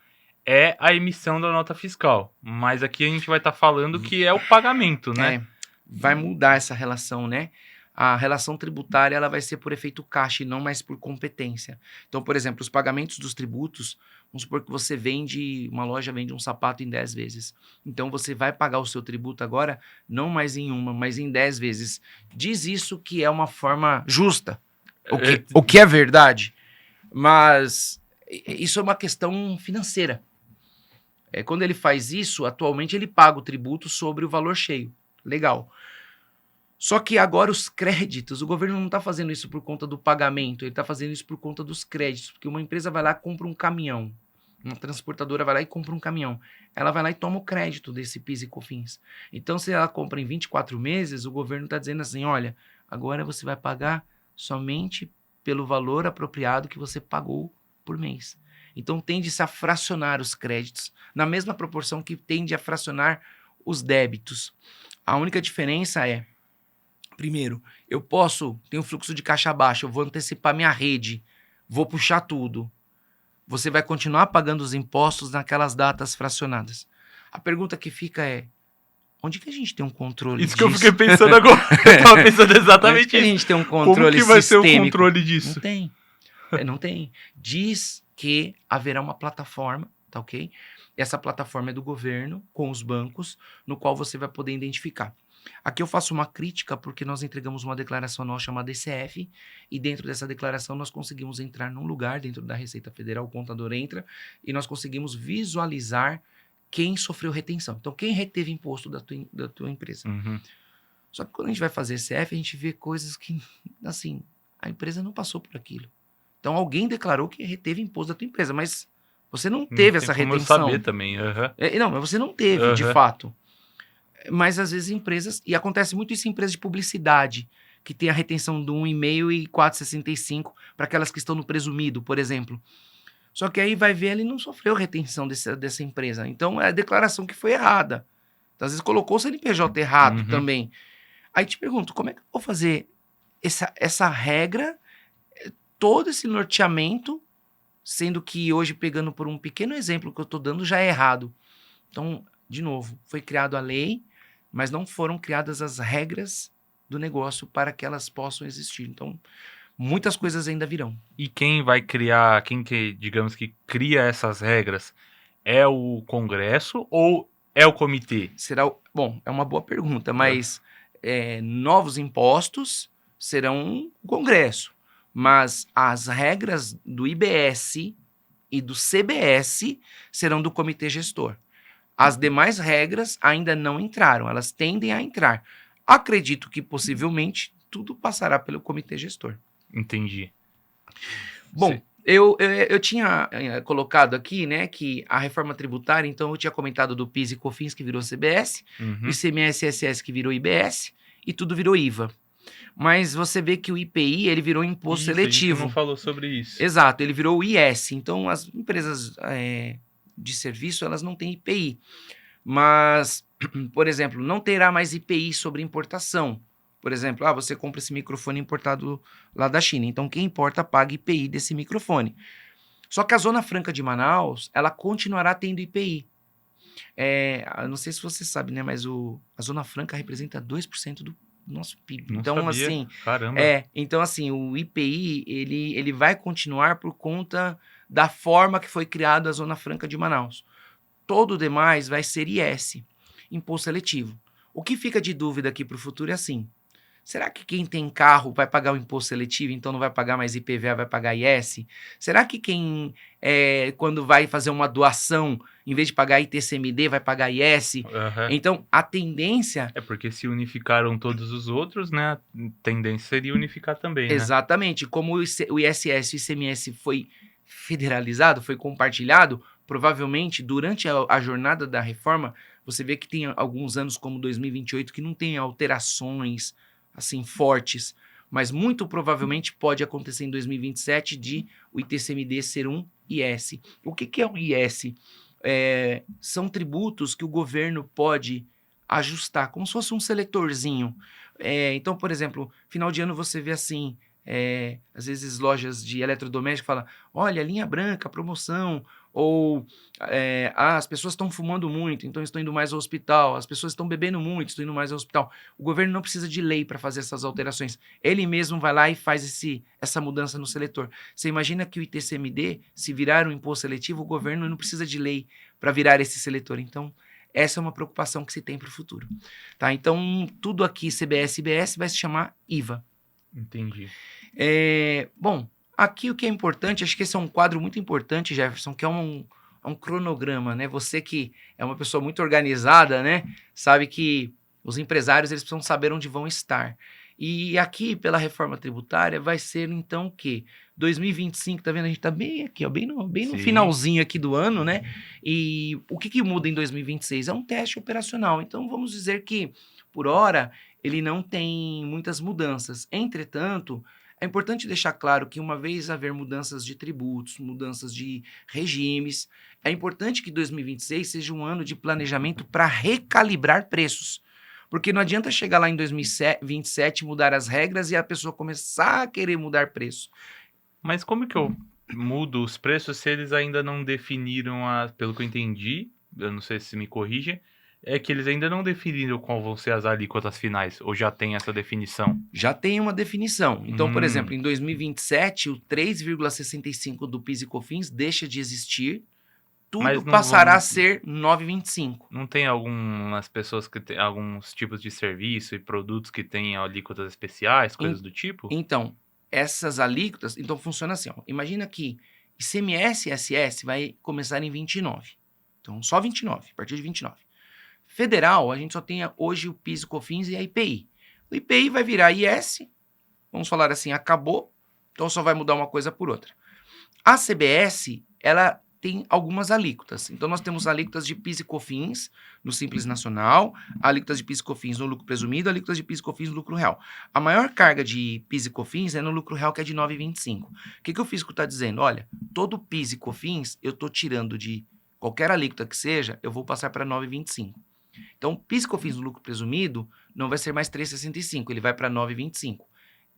é a emissão da nota fiscal, mas aqui a gente vai estar falando que é o pagamento, né? Vai mudar essa relação, né? A relação tributária ela vai ser por efeito caixa e não mais por competência. Então, por exemplo, os pagamentos dos tributos, vamos supor que você uma loja vende um sapato em 10 vezes. Então, você vai pagar o seu tributo agora, não mais em uma, mas em 10 vezes. Diz isso que é uma forma justa, o que é verdade, mas isso é uma questão financeira. Quando ele faz isso, atualmente ele paga o tributo sobre o valor cheio. Legal. Só que agora os créditos, o governo não está fazendo isso por conta do pagamento, ele está fazendo isso por conta dos créditos, porque uma empresa vai lá e compra um caminhão, uma transportadora vai lá e compra um caminhão, ela vai lá e toma o crédito desse PIS e COFINS. Então, se ela compra em 24 meses, o governo está dizendo assim, olha, agora você vai pagar somente pelo valor apropriado que você pagou por mês. Então, tende-se a fracionar os créditos, na mesma proporção que tende a fracionar os débitos. A única diferença primeiro, tenho um fluxo de caixa baixo, eu vou antecipar minha rede, vou puxar tudo. Você vai continuar pagando os impostos naquelas datas fracionadas. A pergunta que fica onde que a gente tem um controle disso? Isso que eu fiquei pensando agora. Eu tava pensando exatamente isso. A gente tem um controle Como que vai sistêmico? ser o controle disso? Não tem. Não tem. Diz que haverá uma plataforma, tá ok? Essa plataforma é do governo, com os bancos, no qual você vai poder identificar. Aqui eu faço uma crítica porque nós entregamos uma declaração anual chamada DCF e dentro dessa declaração nós conseguimos entrar num lugar dentro da Receita Federal, o contador entra e nós conseguimos visualizar quem sofreu retenção. Então, quem reteve imposto da tua empresa. Uhum. Só que quando a gente vai fazer CF, a gente vê coisas que, assim, a empresa não passou por aquilo. Então, alguém declarou que reteve imposto da tua empresa, mas você não teve essa retenção. Como eu saber também. Uhum. Não, mas você não teve, de fato. Mas às vezes empresas, e acontece muito isso em empresas de publicidade, que tem a retenção do 1,5 e 4,65 para aquelas que estão no presumido, por exemplo. Só que aí vai ver, ele não sofreu retenção dessa empresa. Então é a declaração que foi errada. Então, às vezes colocou o CNPJ errado também. Aí te pergunto, como é que eu vou fazer essa regra, todo esse norteamento, sendo que hoje, pegando por um pequeno exemplo que eu estou dando, já é errado. Então, de novo, foi criada a lei, mas não foram criadas as regras do negócio para que elas possam existir. Então, muitas coisas ainda virão. E quem vai criar, digamos que cria essas regras, é o Congresso ou é o comitê? Bom, é uma boa pergunta, mas novos impostos serão o Congresso, mas as regras do IBS e do CBS serão do comitê gestor. As demais regras ainda não entraram, elas tendem a entrar. Acredito que possivelmente tudo passará pelo comitê gestor. Entendi. Bom, eu tinha colocado aqui, né, que a reforma tributária, então eu tinha comentado do PIS e COFINS que virou CBS, o ICMS e ISS que virou IBS e tudo virou IVA. Mas você vê que o IPI, ele virou imposto Isso, a gente seletivo. não falou sobre isso. Exato, ele virou o IS. Então, as empresas de serviço, elas não têm IPI. Mas, por exemplo, não terá mais IPI sobre importação. Por exemplo, você compra esse microfone importado lá da China. Então, quem importa paga IPI desse microfone. Só que a Zona Franca de Manaus, ela continuará tendo IPI. Eu não sei se você sabe, né? Mas a Zona Franca representa 2% do nosso PIB. Não Então, sabia. assim, Caramba. então, assim, o IPI, ele vai continuar por conta da forma que foi criada a Zona Franca de Manaus. Todo o demais vai ser IS, imposto seletivo. O que fica de dúvida aqui para o futuro é assim: será que quem tem carro vai pagar o imposto seletivo, então não vai pagar mais IPVA, vai pagar IS? Será que quem, quando vai fazer uma doação, em vez de pagar ITCMD, vai pagar IS? Aham. Então, a tendência... É porque se unificaram todos os outros, né? A tendência seria unificar também, né? Exatamente. Como o ISS e o ICMS foi federalizado, foi compartilhado, provavelmente, durante a jornada da reforma, você vê que tem alguns anos, como 2028, que não tem alterações assim fortes, mas muito provavelmente pode acontecer em 2027 de o ITCMD ser um IS. O que é um IS? São tributos que o governo pode ajustar, como se fosse um seletorzinho. Então, por exemplo, final de ano você vê assim, às vezes lojas de eletrodoméstico falam, olha, linha branca, promoção, ou as pessoas estão fumando muito, então estou indo mais ao hospital, as pessoas estão bebendo muito, estou indo mais ao hospital. O governo não precisa de lei para fazer essas alterações, ele mesmo vai lá e faz essa mudança no seletor. Você imagina que o ITCMD, se virar um imposto seletivo, o governo não precisa de lei para virar esse seletor, então essa é uma preocupação que se tem para o futuro. Tá? Então, tudo aqui, CBS e IBS, vai se chamar IVA. Entendi. Bom, aqui o que é importante, acho que esse é um quadro muito importante, Jefferson, que é um cronograma, né? Você que é uma pessoa muito organizada, né? Sabe que os empresários, eles precisam saber onde vão estar. E aqui, pela reforma tributária, vai ser então o quê? 2025, tá vendo? A gente tá bem aqui, ó, bem no finalzinho aqui do ano, né? E o que muda em 2026? É um teste operacional. Então, vamos dizer que, por hora, ele não tem muitas mudanças. Entretanto, é importante deixar claro que, uma vez haver mudanças de tributos, mudanças de regimes, é importante que 2026 seja um ano de planejamento para recalibrar preços. Porque não adianta chegar lá em 2027, mudar as regras e a pessoa começar a querer mudar preço. Mas como que eu mudo os preços se eles ainda não definiram, pelo que eu entendi, eu não sei se me corrige, é que eles ainda não definiram qual vão ser as alíquotas finais, ou já tem essa definição? Já tem uma definição. Então, por exemplo, em 2027, o 3,65 do PIS e COFINS deixa de existir, tudo passará a ser 9,25. Não tem algumas pessoas que tem alguns tipos de serviço e produtos que têm alíquotas especiais, coisas do tipo? Então, essas alíquotas, então funciona assim, ó. Imagina que ICMS e ISS vai começar em 29. Então, só 29, a partir de 29. Federal, a gente só tem hoje o PIS, o COFINS e a IPI. O IPI vai virar IS, vamos falar assim, acabou, então só vai mudar uma coisa por outra. A CBS, ela tem algumas alíquotas. Então, nós temos alíquotas de PIS e COFINS no Simples Nacional, alíquotas de PIS e COFINS no lucro presumido, alíquotas de PIS e COFINS no lucro real. A maior carga de PIS e COFINS é no lucro real, que é de 9,25. O que o fisco está dizendo? Olha, todo PIS e COFINS eu estou tirando de qualquer alíquota que seja, eu vou passar para 9,25. Então, PIS e COFINS no lucro presumido não vai ser mais 3,65, ele vai para 9,25.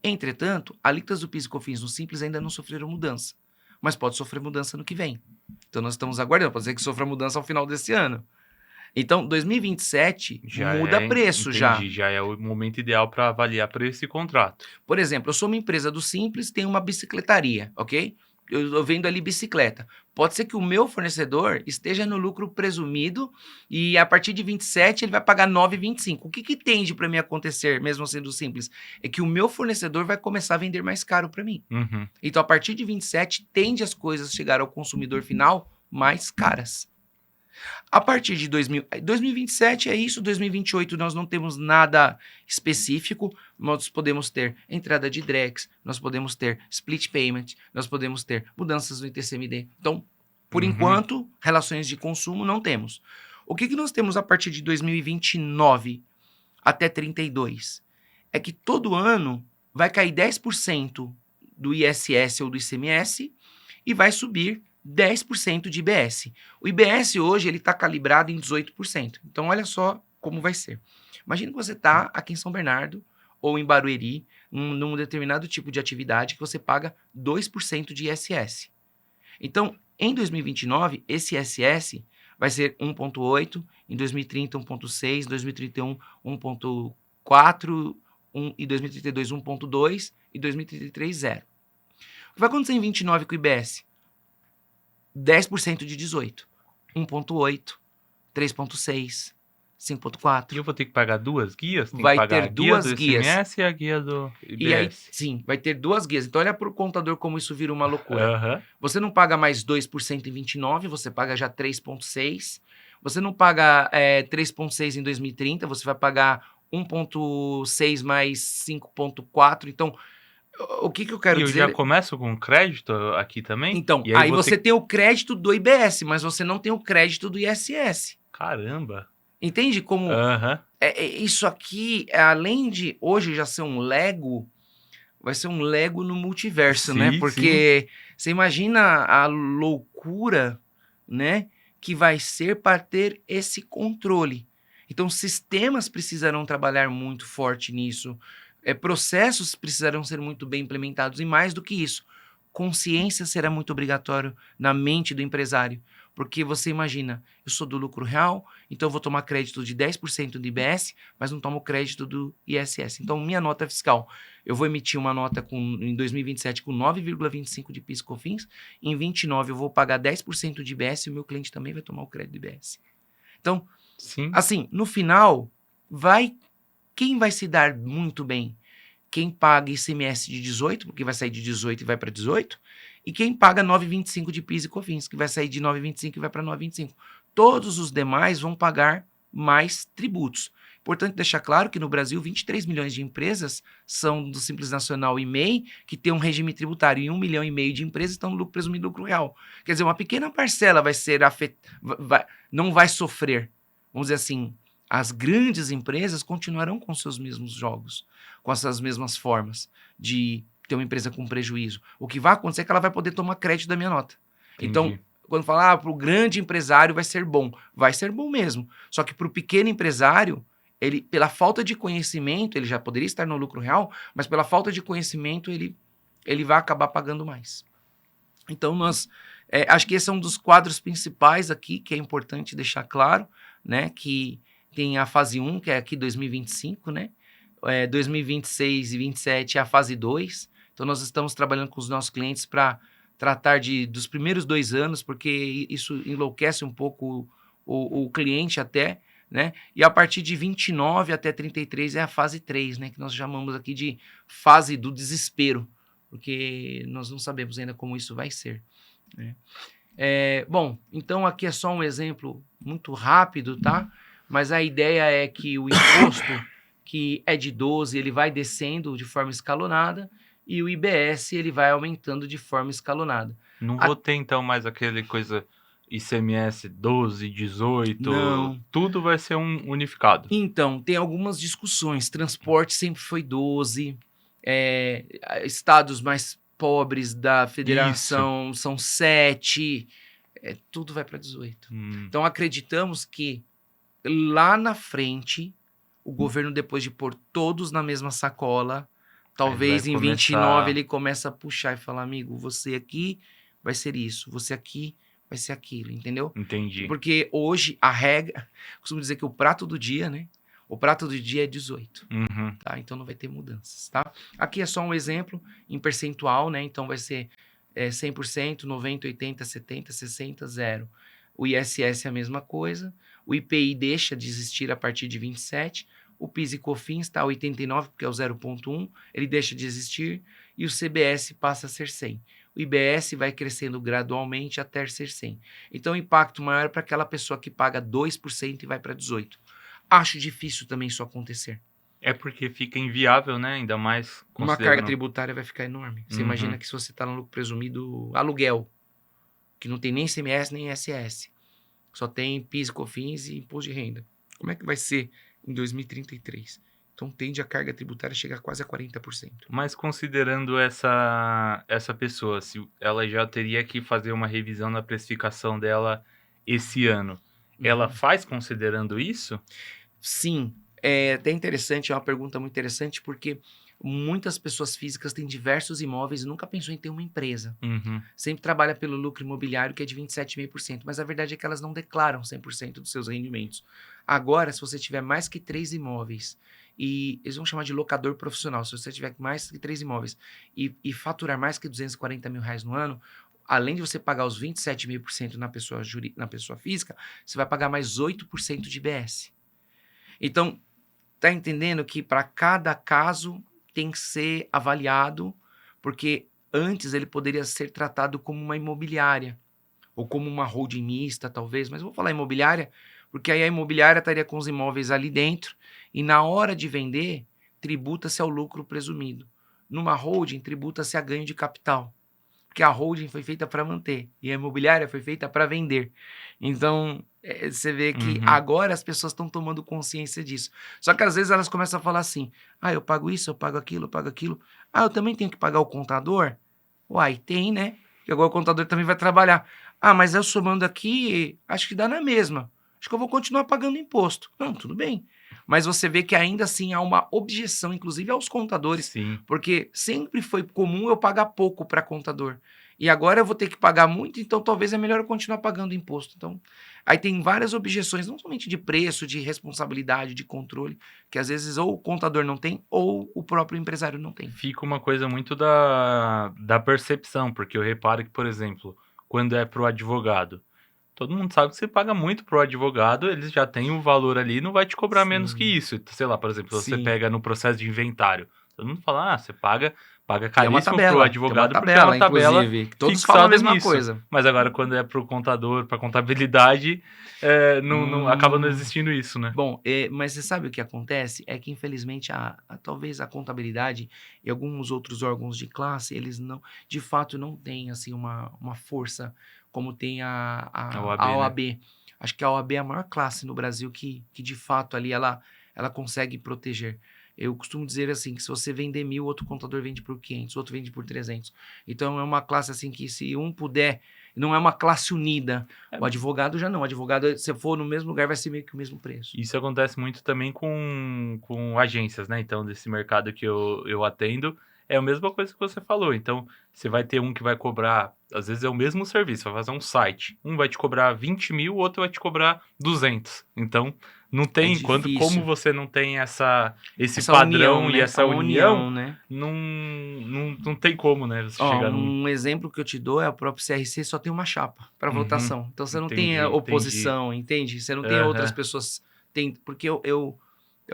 Entretanto, alíquotas do PIS e COFINS no Simples ainda não sofreram mudança, mas pode sofrer mudança no que vem. Então, nós estamos aguardando, pode ser que sofra mudança ao final desse ano. Então, 2027 muda preço. Entendi, já é o momento ideal para avaliar para esse contrato. Por exemplo, eu sou uma empresa do Simples, tenho uma bicicletaria, ok? Eu vendo ali bicicleta. Pode ser que o meu fornecedor esteja no lucro presumido e a partir de 27 ele vai pagar 9,25. O que tende para mim acontecer, mesmo sendo simples? É que o meu fornecedor vai começar a vender mais caro para mim. Uhum. Então, a partir de 27, tende as coisas chegar ao consumidor final mais caras. A partir de 2027 é isso, 2028 nós não temos nada específico, nós podemos ter entrada de DREX, nós podemos ter split payment, nós podemos ter mudanças no ITCMD. Então, por enquanto, relações de consumo não temos. O que nós temos a partir de 2029 até 32? é que todo ano vai cair 10% do ISS ou do ICMS e vai subir 10% de IBS. O IBS hoje ele está calibrado em 18%. Então olha só como vai ser. Imagina que você está aqui em São Bernardo ou em Barueri, num determinado tipo de atividade que você paga 2% de ISS. Então, em 2029, esse ISS vai ser 1,8, em 2030, 1,6, em 2031, 1,4, em 2032, 1,2 e 2033, 0. O que vai acontecer em 29 com o IBS? 10% de 18, 1,8, 3,6, E 5,4. eu vou ter que pagar duas guias? Tem que Vai pagar ter a guia do duas guias. ICMS e a guia do E aí, IBS. sim, vai ter duas guias. Então, olha para o contador como isso vira uma loucura. Aham. Você não paga mais 2% em 29, você paga já 3,6%. Você não paga 3,6% em 2030, você vai pagar 1,6 mais 5,4. Então, o que eu quero E eu já dizer? começo com crédito aqui também? Então, E aí aí vou você ter... tem o crédito do IBS, mas você não tem o crédito do ISS. Caramba. Entende como Aham. isso aqui, além de hoje já ser um Lego, vai ser um Lego no multiverso, né? Sim, sim. Porque você imagina a loucura, né, que vai ser para ter esse controle. Então, sistemas precisarão trabalhar muito forte nisso, processos precisarão ser muito bem implementados, e mais do que isso, consciência será muito obrigatório na mente do empresário. Porque você imagina, eu sou do lucro real, então eu vou tomar crédito de 10% do IBS, mas não tomo crédito do ISS. Então, minha nota fiscal, eu vou emitir uma nota em 2027 com 9,25 de PIS e COFINS, em 29 eu vou pagar 10% de IBS e o meu cliente também vai tomar o crédito do IBS. Então, Sim. assim, no final, quem vai se dar muito bem? Quem paga ICMS de 18, porque vai sair de 18 e vai para 18, e quem paga 9,25 de PIS e COFINS, que vai sair de 9,25 e vai para 9,25. Todos os demais vão pagar mais tributos. Importante deixar claro que no Brasil, 23 milhões de empresas são do Simples Nacional e MEI, que tem um regime tributário, e 1,5 milhão de empresas estão no lucro presumido lucro real. Quer dizer, uma pequena parcela vai ser não vai sofrer. Vamos dizer assim, as grandes empresas continuarão com seus mesmos jogos, com essas mesmas formas de ter uma empresa com prejuízo. O que vai acontecer é que ela vai poder tomar crédito da minha nota. Entendi. Então, quando falar para o grande empresário vai ser bom mesmo. Só que para o pequeno empresário, ele, pela falta de conhecimento, ele já poderia estar no lucro real, mas pela falta de conhecimento, ele vai acabar pagando mais. Então, acho que esse é um dos quadros principais aqui, que é importante deixar claro, né, que tem a fase 1, que é aqui 2025, né? 2026 e 2027 é a fase 2. Então, nós estamos trabalhando com os nossos clientes para tratar dos primeiros 2 anos, porque isso enlouquece um pouco o cliente até, né? E a partir de 29 até 33 é a fase 3, né? Que nós chamamos aqui de fase do desespero, porque nós não sabemos ainda como isso vai ser, né? Bom, então aqui é só um exemplo muito rápido, tá? Mas a ideia é que o imposto, que é de 12, ele vai descendo de forma escalonada e o IBS ele vai aumentando de forma escalonada. Não vou ter, então, mais aquele coisa ICMS 12, 18, Não. tudo vai ser unificado. Então, tem algumas discussões. Transporte sempre foi 12, estados mais pobres da federação são 7, tudo vai para 18. Então, acreditamos que lá na frente, o governo, depois de pôr todos na mesma sacola, talvez em 29 ele começa a puxar e falar, amigo, você aqui vai ser isso, você aqui vai ser aquilo, entendeu? Entendi. Porque hoje a regra, costumo dizer que o prato do dia, né? O prato do dia é 18, tá? Então não vai ter mudanças, tá? Aqui é só um exemplo em percentual, né? Então vai ser 100%, 90%, 80%, 70%, 60%, 0%. O ISS é a mesma coisa. O IPI deixa de existir a partir de 27. O PIS e COFINS está a 89, porque é o 0,1. Ele deixa de existir. E o CBS passa a ser 100. O IBS vai crescendo gradualmente até ser 100. Então, o impacto maior é para aquela pessoa que paga 2% e vai para 18%. Acho difícil também isso acontecer. É porque fica inviável, né? Ainda mais Uma carga tributária vai ficar enorme. Você imagina que se você está no lucro presumido aluguel, que não tem nem ICMS nem ISS, só tem PIS, COFINS e imposto de renda. Como é que vai ser em 2033? Então tende a carga tributária chegar quase a 40%. Mas considerando essa pessoa, se ela já teria que fazer uma revisão na precificação dela esse ano, ela faz considerando isso? Sim, é até interessante, é uma pergunta muito interessante, porque muitas pessoas físicas têm diversos imóveis e nunca pensou em ter uma empresa. Uhum. Sempre trabalha pelo lucro imobiliário, que é de 27,5%, mas a verdade é que elas não declaram 100% dos seus rendimentos. Agora, se você tiver mais que 3 imóveis, e eles vão chamar de locador profissional, se você tiver mais que 3 imóveis e faturar mais que R$ 240 mil no ano, além de você pagar os 27,5% na pessoa física, você vai pagar mais 8% de IBS. Então, tá entendendo que para cada caso tem que ser avaliado, porque antes ele poderia ser tratado como uma imobiliária, ou como uma holding mista, talvez, mas eu vou falar imobiliária, porque aí a imobiliária estaria com os imóveis ali dentro, e na hora de vender, tributa-se ao lucro presumido. Numa holding, tributa-se a ganho de capital, porque a holding foi feita para manter, e a imobiliária foi feita para vender. Então, você vê que Uhum. agora as pessoas estão tomando consciência disso. Só que às vezes elas começam a falar assim, eu pago isso, eu pago aquilo, eu pago aquilo. Eu também tenho que pagar o contador? Uai, tem, né? Porque agora o contador também vai trabalhar. Mas eu somando aqui, acho que dá na mesma. Acho que eu vou continuar pagando imposto. Não, tudo bem. Mas você vê que ainda assim há uma objeção, inclusive aos contadores, Sim. porque sempre foi comum eu pagar pouco para contador. E agora eu vou ter que pagar muito, então talvez é melhor eu continuar pagando imposto. Então, aí tem várias objeções, não somente de preço, de responsabilidade, de controle, que às vezes ou o contador não tem, ou o próprio empresário não tem. Fica uma coisa muito da percepção, porque eu reparo que, por exemplo, quando é pro advogado, todo mundo sabe que você paga muito pro advogado, eles já têm o valor ali, não vai te cobrar menos que Sim, isso. Sei lá, por exemplo, você sim. pega no processo de inventário, todo mundo fala, você paga Tem uma caríssimo pro tabela, advogado porque é uma tabela, tabela inclusive, que todos falam a fixada mesma nisso. coisa. Mas agora, quando é pro contador, pra contabilidade, acaba não Hum, existindo isso, né? Bom, mas você sabe o que acontece? É que, infelizmente, talvez a contabilidade e alguns outros órgãos de classe, eles não, de fato, não têm assim, uma força como tem A a OAB, né? OAB. Acho que a OAB é a maior classe no Brasil que de fato, ali ela consegue proteger. Eu costumo dizer assim, que se você vender 1.000, outro contador vende por 500, outro vende por 300. Então, é uma classe assim que se um puder, não é uma classe unida. É, O advogado já não. O advogado, se for no mesmo lugar, vai ser meio que o mesmo preço. isso acontece muito também com agências, né? Então, desse mercado que eu atendo, é a mesma coisa que você falou. Então, você vai ter um que vai cobrar, às vezes é o mesmo serviço, vai fazer um site. Um vai te cobrar 20 mil, o outro vai te cobrar 200. Então, não É tem, como difícil. você não tem esse Essa união, padrão e né? A essa união, união, né? não tem como, né? Você Ó, chegar num. um exemplo que eu te dou é o próprio CRC só tem uma chapa para Uhum, votação. Então você não tem a entendi. oposição, entende? Você não tem outras Aham, pessoas. Porque eu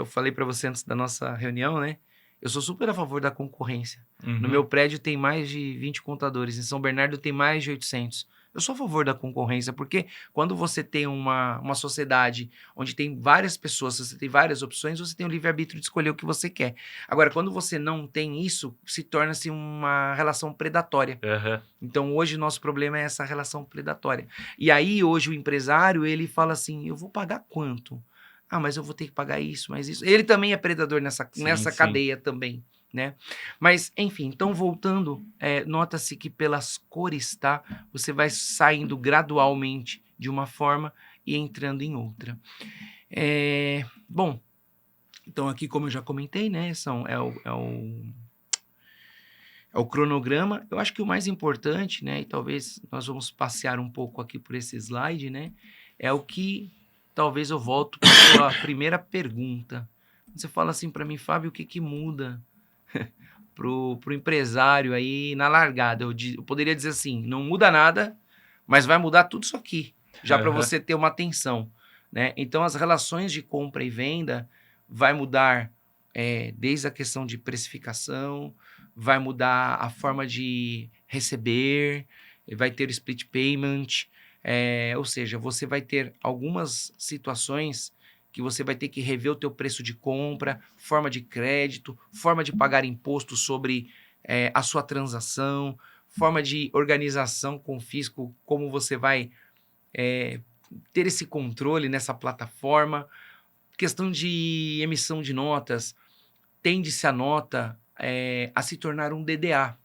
falei para você antes da nossa reunião, né? Eu sou super a favor da concorrência. No uhum. meu prédio tem mais de 20 contadores, em São Bernardo tem mais de 800. Eu sou a favor da concorrência, porque quando você tem uma sociedade onde tem várias pessoas, você tem várias opções, você tem o livre-arbítrio de escolher o que você quer. Agora, quando você não tem isso, se torna-se uma relação predatória. Aham. Então, hoje, nosso problema é essa relação predatória. E aí, hoje, o empresário, ele fala assim, eu vou pagar quanto? Mas eu vou ter que pagar isso, mas isso. Ele também é predador Sim, nessa sim. cadeia também, né? Mas, enfim, então, voltando, nota-se que pelas cores, tá? Você vai saindo gradualmente de uma forma e entrando em outra. Bom, então aqui, como eu já comentei, né? É o cronograma. Eu acho que o mais importante, né, e talvez nós vamos passear um pouco aqui por esse slide, né, é o que talvez eu volto para a sua primeira pergunta. Você fala assim para mim, Fábio, o que que muda pro empresário aí na largada? Eu poderia dizer assim, não muda nada, mas vai mudar tudo isso aqui, já para Aham. você ter uma atenção, né? Então as relações de compra e venda vai mudar desde a questão de precificação, vai mudar a forma de receber, vai ter split payment, ou seja, você vai ter algumas situações que você vai ter que rever o teu preço de compra, forma de crédito, forma de pagar imposto sobre a sua transação, forma de organização com o fisco, como você vai ter esse controle nessa plataforma, questão de emissão de notas. tende-se a nota a se tornar um DDA,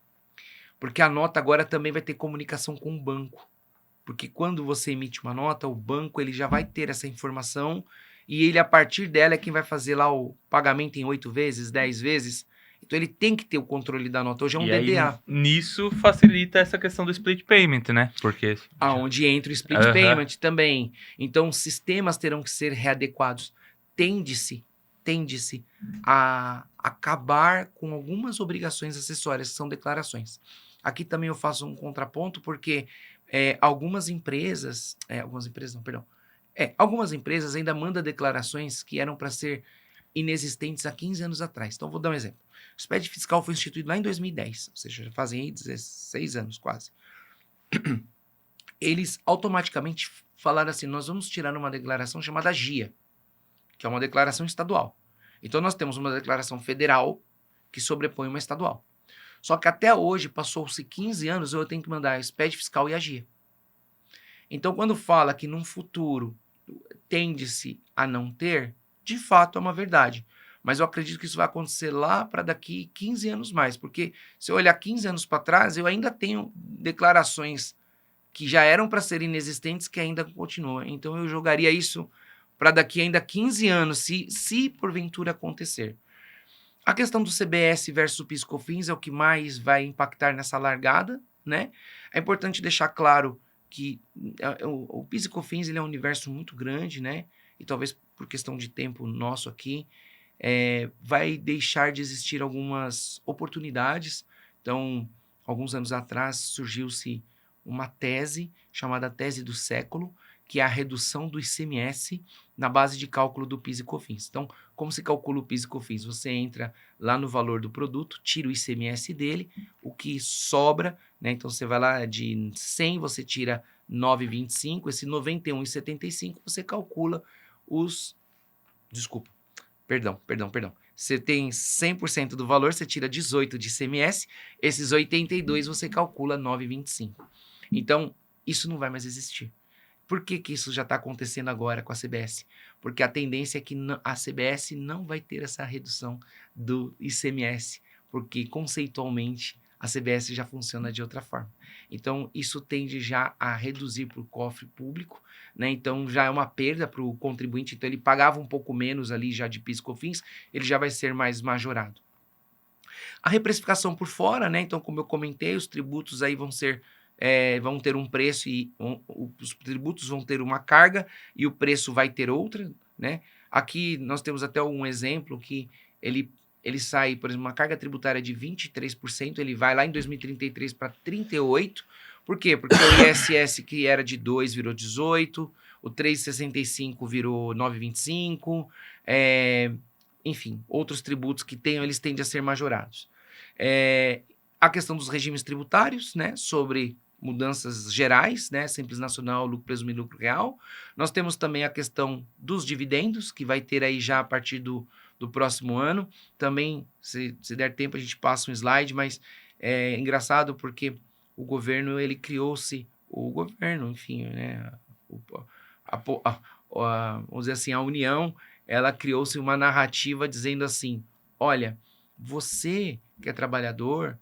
porque a nota agora também vai ter comunicação com o banco. Porque quando você emite uma nota, o banco ele já vai ter essa informação e ele, a partir dela, é quem vai fazer lá o pagamento em 8 vezes, 10 vezes. Então, ele tem que ter o controle da nota. Hoje é um E DDA. aí, nisso facilita essa questão do split payment, né? Porque... Aonde entra o split payment também. Então, sistemas terão que ser readequados. Tende-se a acabar com algumas obrigações acessórias, que são declarações. Aqui também eu faço um contraponto, porque algumas empresas ainda mandam declarações que eram para ser inexistentes há 15 anos atrás. Então, vou dar um exemplo. O SPED fiscal foi instituído lá em 2010, ou seja, já fazem aí 16 anos quase. Eles automaticamente falaram assim, nós vamos tirar uma declaração chamada GIA, que é uma declaração estadual. Então, nós temos uma declaração federal que sobrepõe uma estadual. Só que até hoje, passou-se 15 anos, eu tenho que mandar a SPED fiscal e a GIA. Então, quando fala que num futuro tende-se a não ter, de fato é uma verdade. Mas eu acredito que isso vai acontecer lá para daqui 15 anos mais, porque se eu olhar 15 anos para trás, eu ainda tenho declarações que já eram para serem inexistentes que ainda continuam. Então, eu jogaria isso para daqui ainda 15 anos, se porventura acontecer. A questão do CBS versus o PIS/COFINS é o que mais vai impactar nessa largada, né? É importante deixar claro que o PIS e COFINS ele é um universo muito grande, né? E talvez por questão de tempo nosso aqui, vai deixar de existir algumas oportunidades. Então, alguns anos atrás, surgiu-se uma tese chamada tese do século, que é a redução do ICMS na base de cálculo do PIS e COFINS. Então, como se calcula o PIS e COFINS? Você entra lá no valor do produto, tira o ICMS dele, o que sobra, né? Então, você vai lá de 100, você tira 9,25, esse 91,75, você calcula os... Desculpa, perdão. Você tem 100% do valor, você tira 18 de ICMS, esses 82 você calcula 9,25. Então, isso não vai mais existir. Por que isso já está acontecendo agora com a CBS? Porque a tendência é que a CBS não vai ter essa redução do ICMS, porque conceitualmente a CBS já funciona de outra forma. Então, isso tende já a reduzir para o cofre público, né? Então, já é uma perda para o contribuinte. Então, ele pagava um pouco menos ali já de PIS e COFINS, ele já vai ser mais majorado. A reprecificação por fora, né? Então, como eu comentei, os tributos aí vão ter um preço e os tributos vão ter uma carga e o preço vai ter outra, né? Aqui nós temos até um exemplo que ele sai, por exemplo, uma carga tributária de 23%, ele vai lá em 2033 para 38%. Por quê? Porque o ISS que era de 2 virou 18, o 3,65 virou 9,25, enfim, outros tributos que tenham, eles tendem a ser majorados. A questão dos regimes tributários, né, sobre mudanças gerais, né, Simples Nacional, lucro presumido, lucro real. Nós temos também a questão dos dividendos, que vai ter aí já a partir do próximo ano. Também, se der tempo, a gente passa um slide, mas é engraçado porque o governo, ele criou-se, enfim, né, vamos dizer assim, a União, ela criou-se uma narrativa dizendo assim, olha, você que é trabalhador,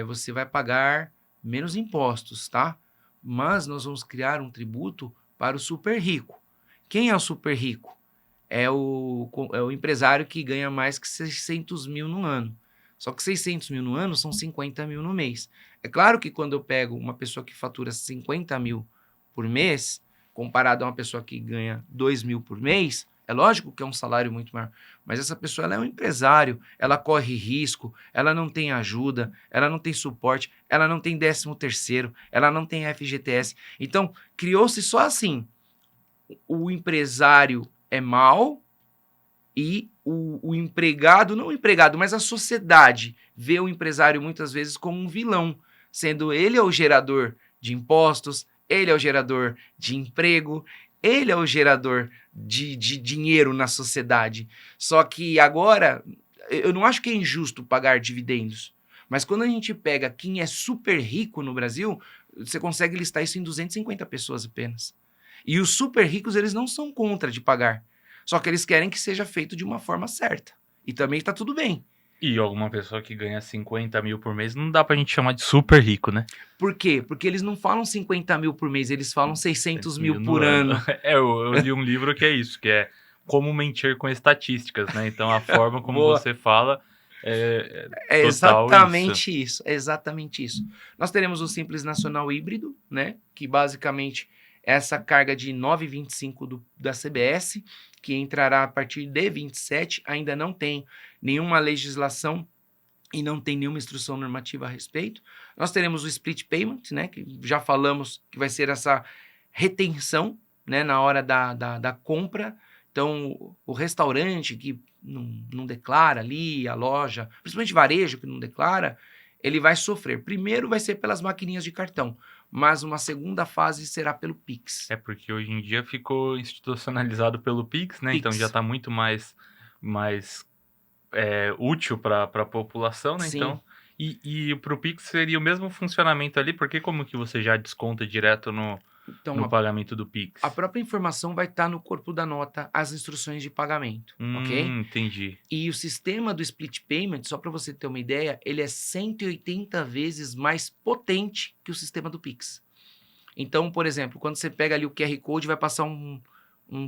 você vai pagar menos impostos, tá? Mas nós vamos criar um tributo para o super rico. Quem é o super rico? É o empresário que ganha mais que 600 mil no ano. Só que 600 mil no ano são 50 mil no mês. É claro que quando eu pego uma pessoa que fatura 50 mil por mês, comparado a uma pessoa que ganha 2 mil por mês, é lógico que é um salário muito maior, mas essa pessoa ela é um empresário, ela corre risco, ela não tem ajuda, ela não tem suporte, ela não tem 13º, ela não tem FGTS. Então, criou-se só assim, o empresário é mau e o empregado, não o empregado, mas a sociedade vê o empresário muitas vezes como um vilão, sendo ele o gerador de impostos, ele é o gerador de emprego, ele é o gerador de dinheiro na sociedade. Só que agora, eu não acho que é injusto pagar dividendos. Mas quando a gente pega quem é super rico no Brasil, você consegue listar isso em 250 pessoas apenas. E os super ricos, eles não são contra de pagar. Só que eles querem que seja feito de uma forma certa. E também está tudo bem. E alguma pessoa que ganha 50 mil por mês não dá pra gente chamar de super rico, né? Por quê? Porque eles não falam 50 mil por mês, eles falam 600 mil No por ano. ano. Eu li um livro que é isso, que é Como Mentir com Estatísticas, né? Então a forma como Boa. você fala é É total isso. exatamente isso, é exatamente isso. Nós teremos o Simples Nacional Híbrido, né? Que basicamente é essa carga de 9,25 da CBS, que entrará a partir de 27, ainda não tem nenhuma legislação e não tem nenhuma instrução normativa a respeito. Nós teremos o split payment, né, que já falamos que vai ser essa retenção, né, na hora da compra. Então, o restaurante que não declara ali, a loja, principalmente varejo que não declara, ele vai sofrer. Primeiro vai ser pelas maquininhas de cartão, mas uma segunda fase será pelo Pix. É porque hoje em dia ficou institucionalizado pelo Pix, né? Então já Pix, está muito mais útil para a população, né? sim. Então, e para o Pix seria o mesmo funcionamento ali, porque como que você já desconta direto Então, no pagamento do a Pix? própria informação vai estar no corpo da nota, as instruções de pagamento, ok? Entendi. E o sistema do split payment, só para você ter uma ideia, ele é 180 vezes mais potente que o sistema do Pix. Então, por exemplo, quando você pega ali o QR Code, vai passar um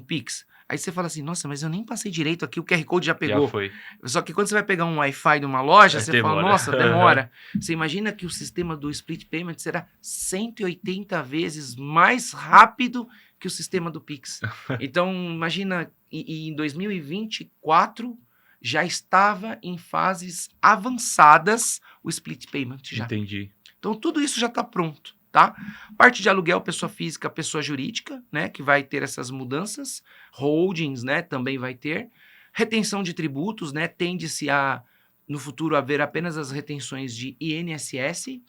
Pix. Aí você fala assim, nossa, mas eu nem passei direito aqui, o QR Code já Já pegou. foi. Só que quando você vai pegar um Wi-Fi de uma loja, você fala, Demora. nossa, demora. Você imagina que o sistema do split payment será 180 vezes mais rápido que o sistema do Pix. Então, imagina, e em 2024 já estava em fases avançadas o split payment já. Entendi. Então, tudo isso já está pronto, tá? Parte de aluguel, pessoa física, pessoa jurídica, né? Que vai ter essas mudanças. Holdings, né? Também vai ter. Retenção de tributos, né? Tende-se a, no futuro, haver apenas as retenções de INSS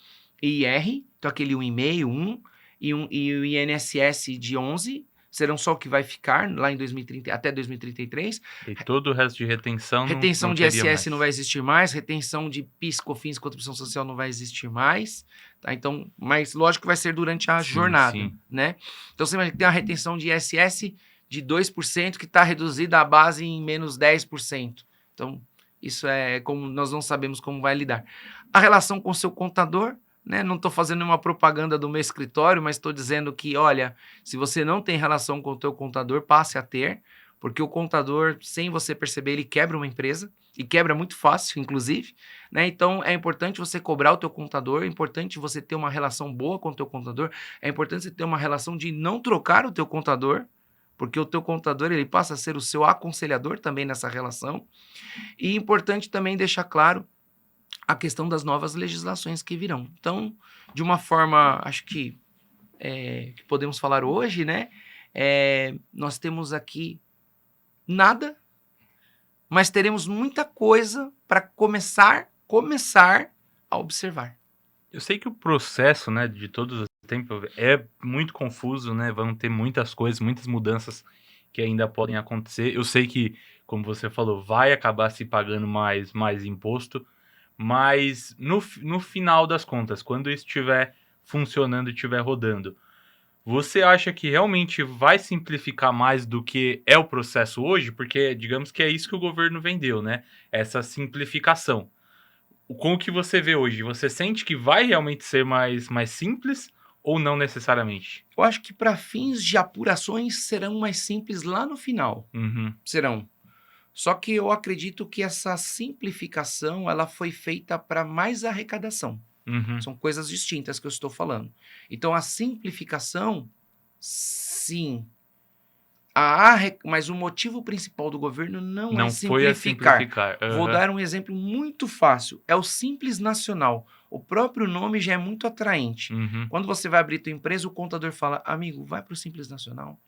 e IR. Então, aquele 1,5, e o INSS de 11 serão só o que vai ficar lá em 2030, até 2033. E todo o resto de retenção Retenção não de teria ISS mais. não vai existir mais, retenção de PIS, COFINS, contribuição social não vai existir mais, tá? Então, mas lógico que vai ser durante a Sim, jornada, sim. né? Então, você vai ter uma retenção de ISS de 2% que está reduzida a base em menos 10%. Então, isso é como nós não sabemos como vai lidar. A relação com o seu contador, né? Não estou fazendo uma propaganda do meu escritório, mas estou dizendo que, olha, se você não tem relação com o teu contador, passe a ter, porque o contador, sem você perceber, ele quebra uma empresa, e quebra muito fácil, inclusive, né? Então, é importante você cobrar o teu contador, é importante você ter uma relação boa com o teu contador, é importante você ter uma relação de não trocar o teu contador, porque o teu contador, ele passa a ser o seu aconselhador também nessa relação, e é importante também deixar claro a questão das novas legislações que virão. Então, de uma forma, acho que podemos falar hoje, né? Nós temos aqui nada, mas teremos muita coisa para começar a observar. Eu sei que o processo, né, de todos os tempos é muito confuso, né? Vão ter muitas coisas, muitas mudanças que ainda podem acontecer. Eu sei que, como você falou, vai acabar se pagando mais imposto, mas no final das contas, quando isso estiver funcionando e estiver rodando, você acha que realmente vai simplificar mais do que é o processo hoje? Porque digamos que é isso que o governo vendeu, né? Essa simplificação. Com o que você vê hoje, você sente que vai realmente ser mais simples ou não necessariamente? Eu acho que para fins de apurações serão mais simples lá no final. Uhum, Serão. Só que eu acredito que essa simplificação ela foi feita para mais arrecadação. uhum, São coisas distintas que eu estou falando. Então, a simplificação, sim. Mas o motivo principal do governo não é não foi a simplificar. simplificar. Vou Aham, dar um exemplo muito fácil. É o Simples Nacional. O próprio nome já é muito atraente. uhum, Quando você vai abrir tua empresa, o contador fala, amigo, vai para o Simples Nacional,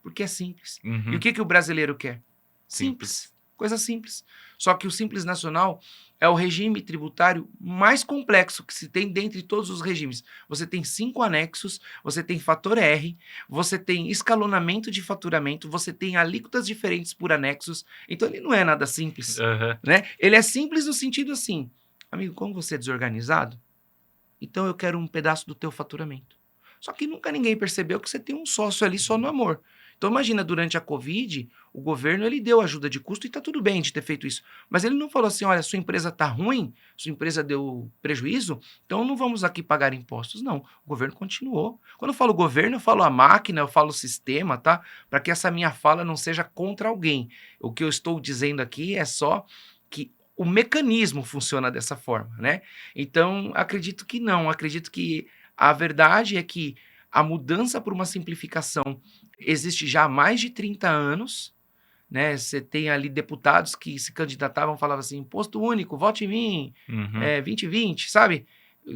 porque é simples. E o uhum. que o brasileiro quer? Simples. Coisa simples. Só que o Simples Nacional é o regime tributário mais complexo que se tem dentre todos os regimes. Você tem 5 anexos, você tem fator R, você tem escalonamento de faturamento, você tem alíquotas diferentes por anexos. Então ele não é nada simples, Aham. né? Ele é simples no sentido assim, amigo, como você é desorganizado, então eu quero um pedaço do teu faturamento. Só que nunca ninguém percebeu que você tem um sócio ali só no amor. Então imagina, durante a Covid, o governo ele deu ajuda de custo e está tudo bem de ter feito isso. Mas ele não falou assim, olha, sua empresa está ruim, sua empresa deu prejuízo, então não vamos aqui pagar impostos. Não, o governo continuou. Quando eu falo governo, eu falo a máquina, eu falo o sistema, tá? Para que essa minha fala não seja contra alguém. O que eu estou dizendo aqui é só que o mecanismo funciona dessa forma, né? Então, acredito que não. Acredito que a verdade é que a mudança para uma simplificação existe já há mais de 30 anos, né? Você tem ali deputados que se candidatavam, falavam assim, imposto único, vote em mim, Uhum. 2020, sabe?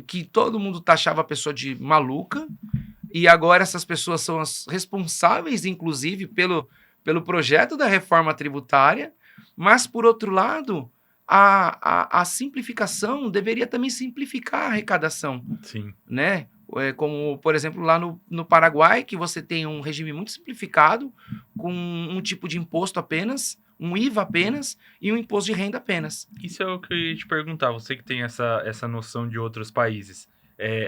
Que todo mundo taxava a pessoa de maluca, e agora essas pessoas são as responsáveis, inclusive, pelo projeto da reforma tributária, mas, por outro lado, a simplificação deveria também simplificar a arrecadação, Sim. né? Como, por exemplo, lá no Paraguai, que você tem um regime muito simplificado, com um tipo de imposto apenas, um IVA apenas e um imposto de renda apenas. Isso é o que eu ia te perguntar, você que tem essa noção de outros países.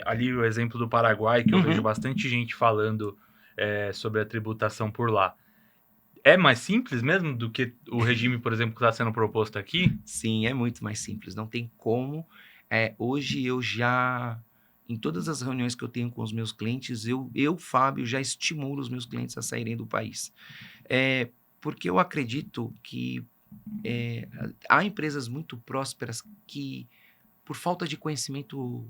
Ali o exemplo do Paraguai, que eu vejo Uhum. bastante gente falando sobre a tributação por lá. É mais simples mesmo do que o regime, por exemplo, que está sendo proposto aqui? Sim, é muito mais simples, não tem como. Hoje eu já, em todas as reuniões que eu tenho com os meus clientes, Fábio, já estimulo os meus clientes a saírem do país. Porque eu acredito que há empresas muito prósperas que, por falta de conhecimento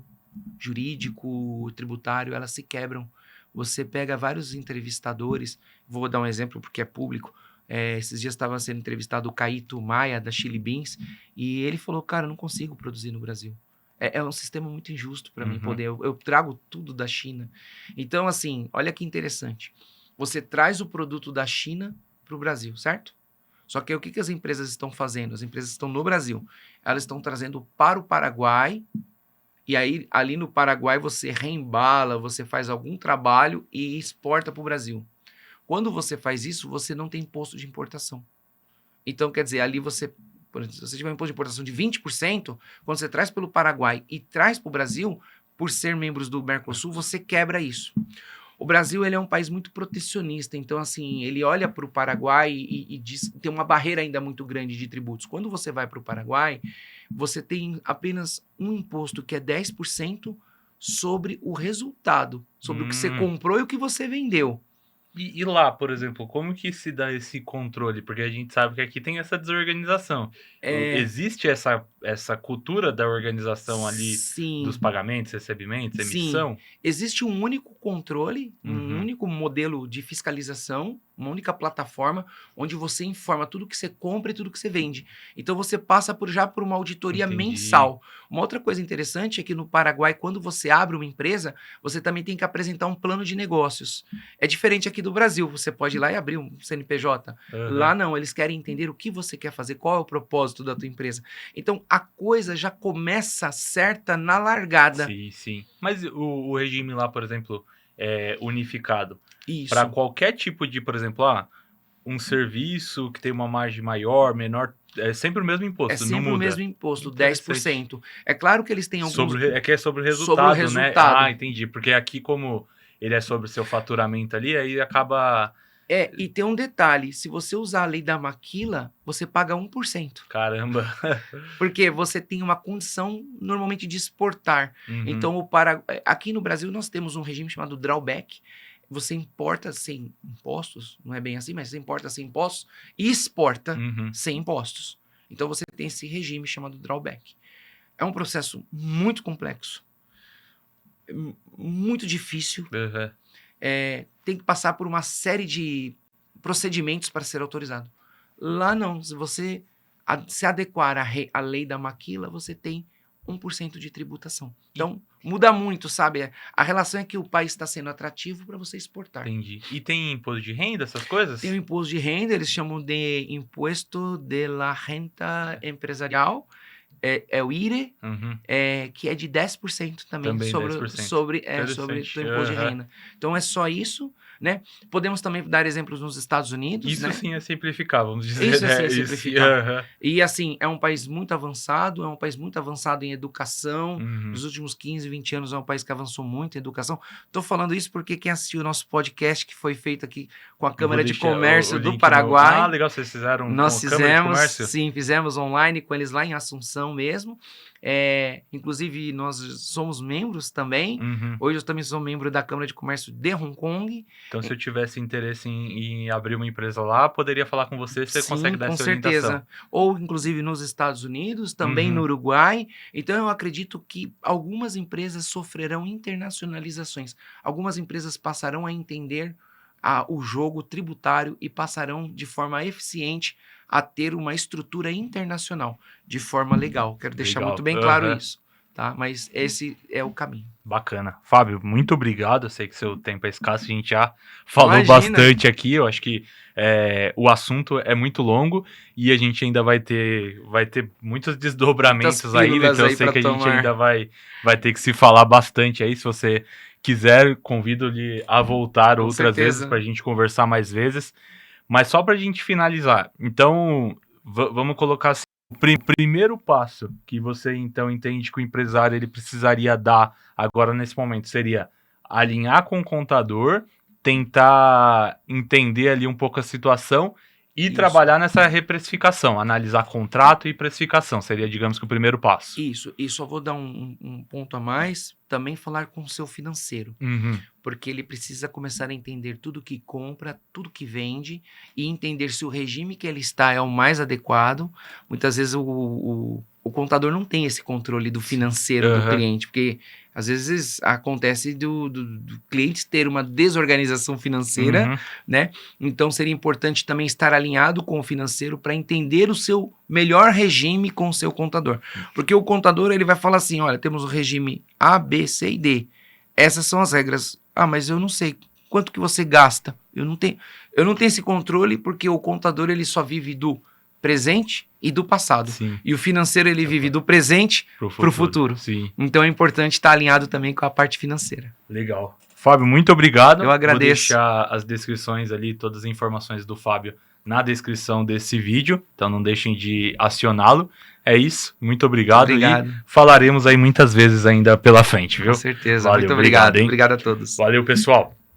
jurídico, tributário, elas se quebram. Você pega vários entrevistadores, vou dar um exemplo porque é público. Esses dias estava sendo entrevistado o Caíto Maia, da Chili Beans, e ele falou, cara, eu não consigo produzir no Brasil. É um sistema muito injusto para mim Uhum. poder. Eu trago tudo da China. Então, assim, olha que interessante. Você traz o produto da China para o Brasil, certo? Só que o que as empresas estão fazendo? As empresas estão no Brasil. Elas estão trazendo para o Paraguai, e aí ali no Paraguai você reembala, você faz algum trabalho e exporta para o Brasil. Quando você faz isso, você não tem imposto de importação. Então, quer dizer, ali você, por exemplo, se você tiver um imposto de importação de 20%, quando você traz pelo Paraguai e traz para o Brasil, por ser membros do Mercosul, você quebra isso. O Brasil ele é um país muito protecionista, então assim, ele olha para o Paraguai e diz que tem uma barreira ainda muito grande de tributos. Quando você vai para o Paraguai, você tem apenas um imposto que é 10% sobre o resultado, sobre o que você Hum. comprou e o que você vendeu. E lá, por exemplo, como que se dá esse controle? Porque a gente sabe que aqui tem essa desorganização. Existe essa cultura da organização ali dos Sim, pagamentos, recebimentos, sim. emissão? Existe um único controle, um Uhum. único modelo de fiscalização, uma única plataforma onde você informa tudo que você compra e tudo que você vende. Então você passa já por uma auditoria Entendi. mensal. Uma outra coisa interessante é que no Paraguai, quando você abre uma empresa, você também tem que apresentar um plano de negócios. É diferente aqui do Brasil. Você pode ir lá e abrir um CNPJ. Lá Aham. não, eles querem entender o que você quer fazer, qual é o propósito da tua empresa. Então a coisa já começa certa na largada. Sim, sim. Mas o regime lá, por exemplo, é unificado. Para Isso. qualquer tipo de, por exemplo, um serviço que tem uma margem maior, menor, é sempre o mesmo É imposto, não sempre o mesmo muda. imposto, Interessante. 10%. É claro que eles têm alguns É que é sobre o sobre o resultado, né? Ah, resultado. entendi. Porque aqui, como ele é sobre o seu faturamento ali, aí acaba. E tem um detalhe: se você usar a lei da maquila, você paga 1%. Caramba. Porque você tem uma condição normalmente de exportar. Uhum. Então, aqui no Brasil, nós temos um regime chamado drawback. Você importa sem impostos, não é bem assim, mas você importa sem impostos e exporta Uhum. sem impostos. Então, você tem esse regime chamado drawback. É um processo muito complexo, muito difícil. Uhum. Tem que passar por uma série de procedimentos para ser autorizado. Lá não, se você se adequar à lei da maquila, você tem 1% de tributação. Então, muda muito, sabe? A relação é que o país está sendo atrativo para você exportar. Entendi. E tem imposto de renda, essas Tem o coisas? imposto de renda, eles chamam de Imposto de la Renta Empresarial, é o IRE, Uhum. que é de 10% também Também sobre, 10%. sobre o Interessante. teu imposto de Aham. renda. Então é só isso. né? Podemos também dar exemplos nos Estados Unidos, Isso né? sim é simplificar, vamos dizer. Isso né? é sim simplificar. Aham. E assim, é um país muito avançado, em educação. Uhum. Nos últimos 15, 20 anos é um país que avançou muito em educação. Estou falando isso porque quem assistiu o nosso podcast que foi feito aqui com a Eu vou Câmara de deixar Comércio o do link Paraguai. Ah, legal, vocês fizeram Nós com a Câmara de fizemos, Comércio? sim, fizemos online com eles lá em Assunção mesmo. Inclusive, nós somos membros também. Uhum. Hoje eu também sou membro da Câmara de Comércio de Hong Kong. Então, se eu tivesse interesse em abrir uma empresa lá, poderia falar com você, você Sim, consegue dar com essa certeza. orientação. Ou, inclusive, nos Estados Unidos, também Uhum. no Uruguai. Então, eu acredito que algumas empresas sofrerão internacionalizações. Algumas empresas passarão a entender o jogo tributário e passarão de forma eficiente a ter uma estrutura internacional de forma legal. Quero deixar Legal. muito bem claro Aham. isso, tá? Mas esse é o caminho. Bacana. Fábio, muito obrigado. Eu sei que seu tempo é escasso, a gente já falou Imagina. bastante aqui. Eu acho que o assunto é muito longo e a gente ainda vai ter muitos desdobramentos Muitas aí, né? pílulas Que eu aí sei pra que a gente tomar. ainda vai ter que se falar bastante aí. Se você quiser, convido-lhe a voltar Com outras vezes certeza. para a gente conversar mais vezes. Mas só para a gente finalizar. Então, vamos colocar assim. O primeiro passo que você então entende que o empresário ele precisaria dar agora nesse momento seria alinhar com o contador, tentar entender ali um pouco a situação e Isso. trabalhar nessa reprecificação, analisar contrato e precificação, seria, digamos que o primeiro passo. Isso. E só vou dar um ponto a mais, também falar com o seu financeiro. Uhum. Porque ele precisa começar a entender tudo que compra, tudo que vende e entender se o regime que ele está é o mais adequado. Muitas vezes o contador não tem esse controle do financeiro do Aham. cliente, porque às vezes acontece do cliente ter uma desorganização financeira, Uhum. né? Então seria importante também estar alinhado com o financeiro para entender o seu melhor regime com o seu contador. Porque o contador ele vai falar assim, olha, temos o regime A, B, C e D. Essas são as regras. Ah, mas eu não sei quanto que você gasta. Eu não tenho esse controle porque o contador ele só vive do presente e do passado. Sim, E o financeiro ele vive do presente pro futuro. Sim, Então é importante estar alinhado também com a parte financeira. legal. Fábio, muito obrigado. Eu agradeço. Vou deixar as descrições ali, todas as informações do Fábio na descrição desse vídeo, então não deixem de acioná-lo. É isso, muito obrigado. Obrigado. E falaremos aí muitas vezes ainda pela frente, viu? Com certeza. Valeu, Muito obrigado. obrigado, hein? Obrigado a todos. Valeu, pessoal.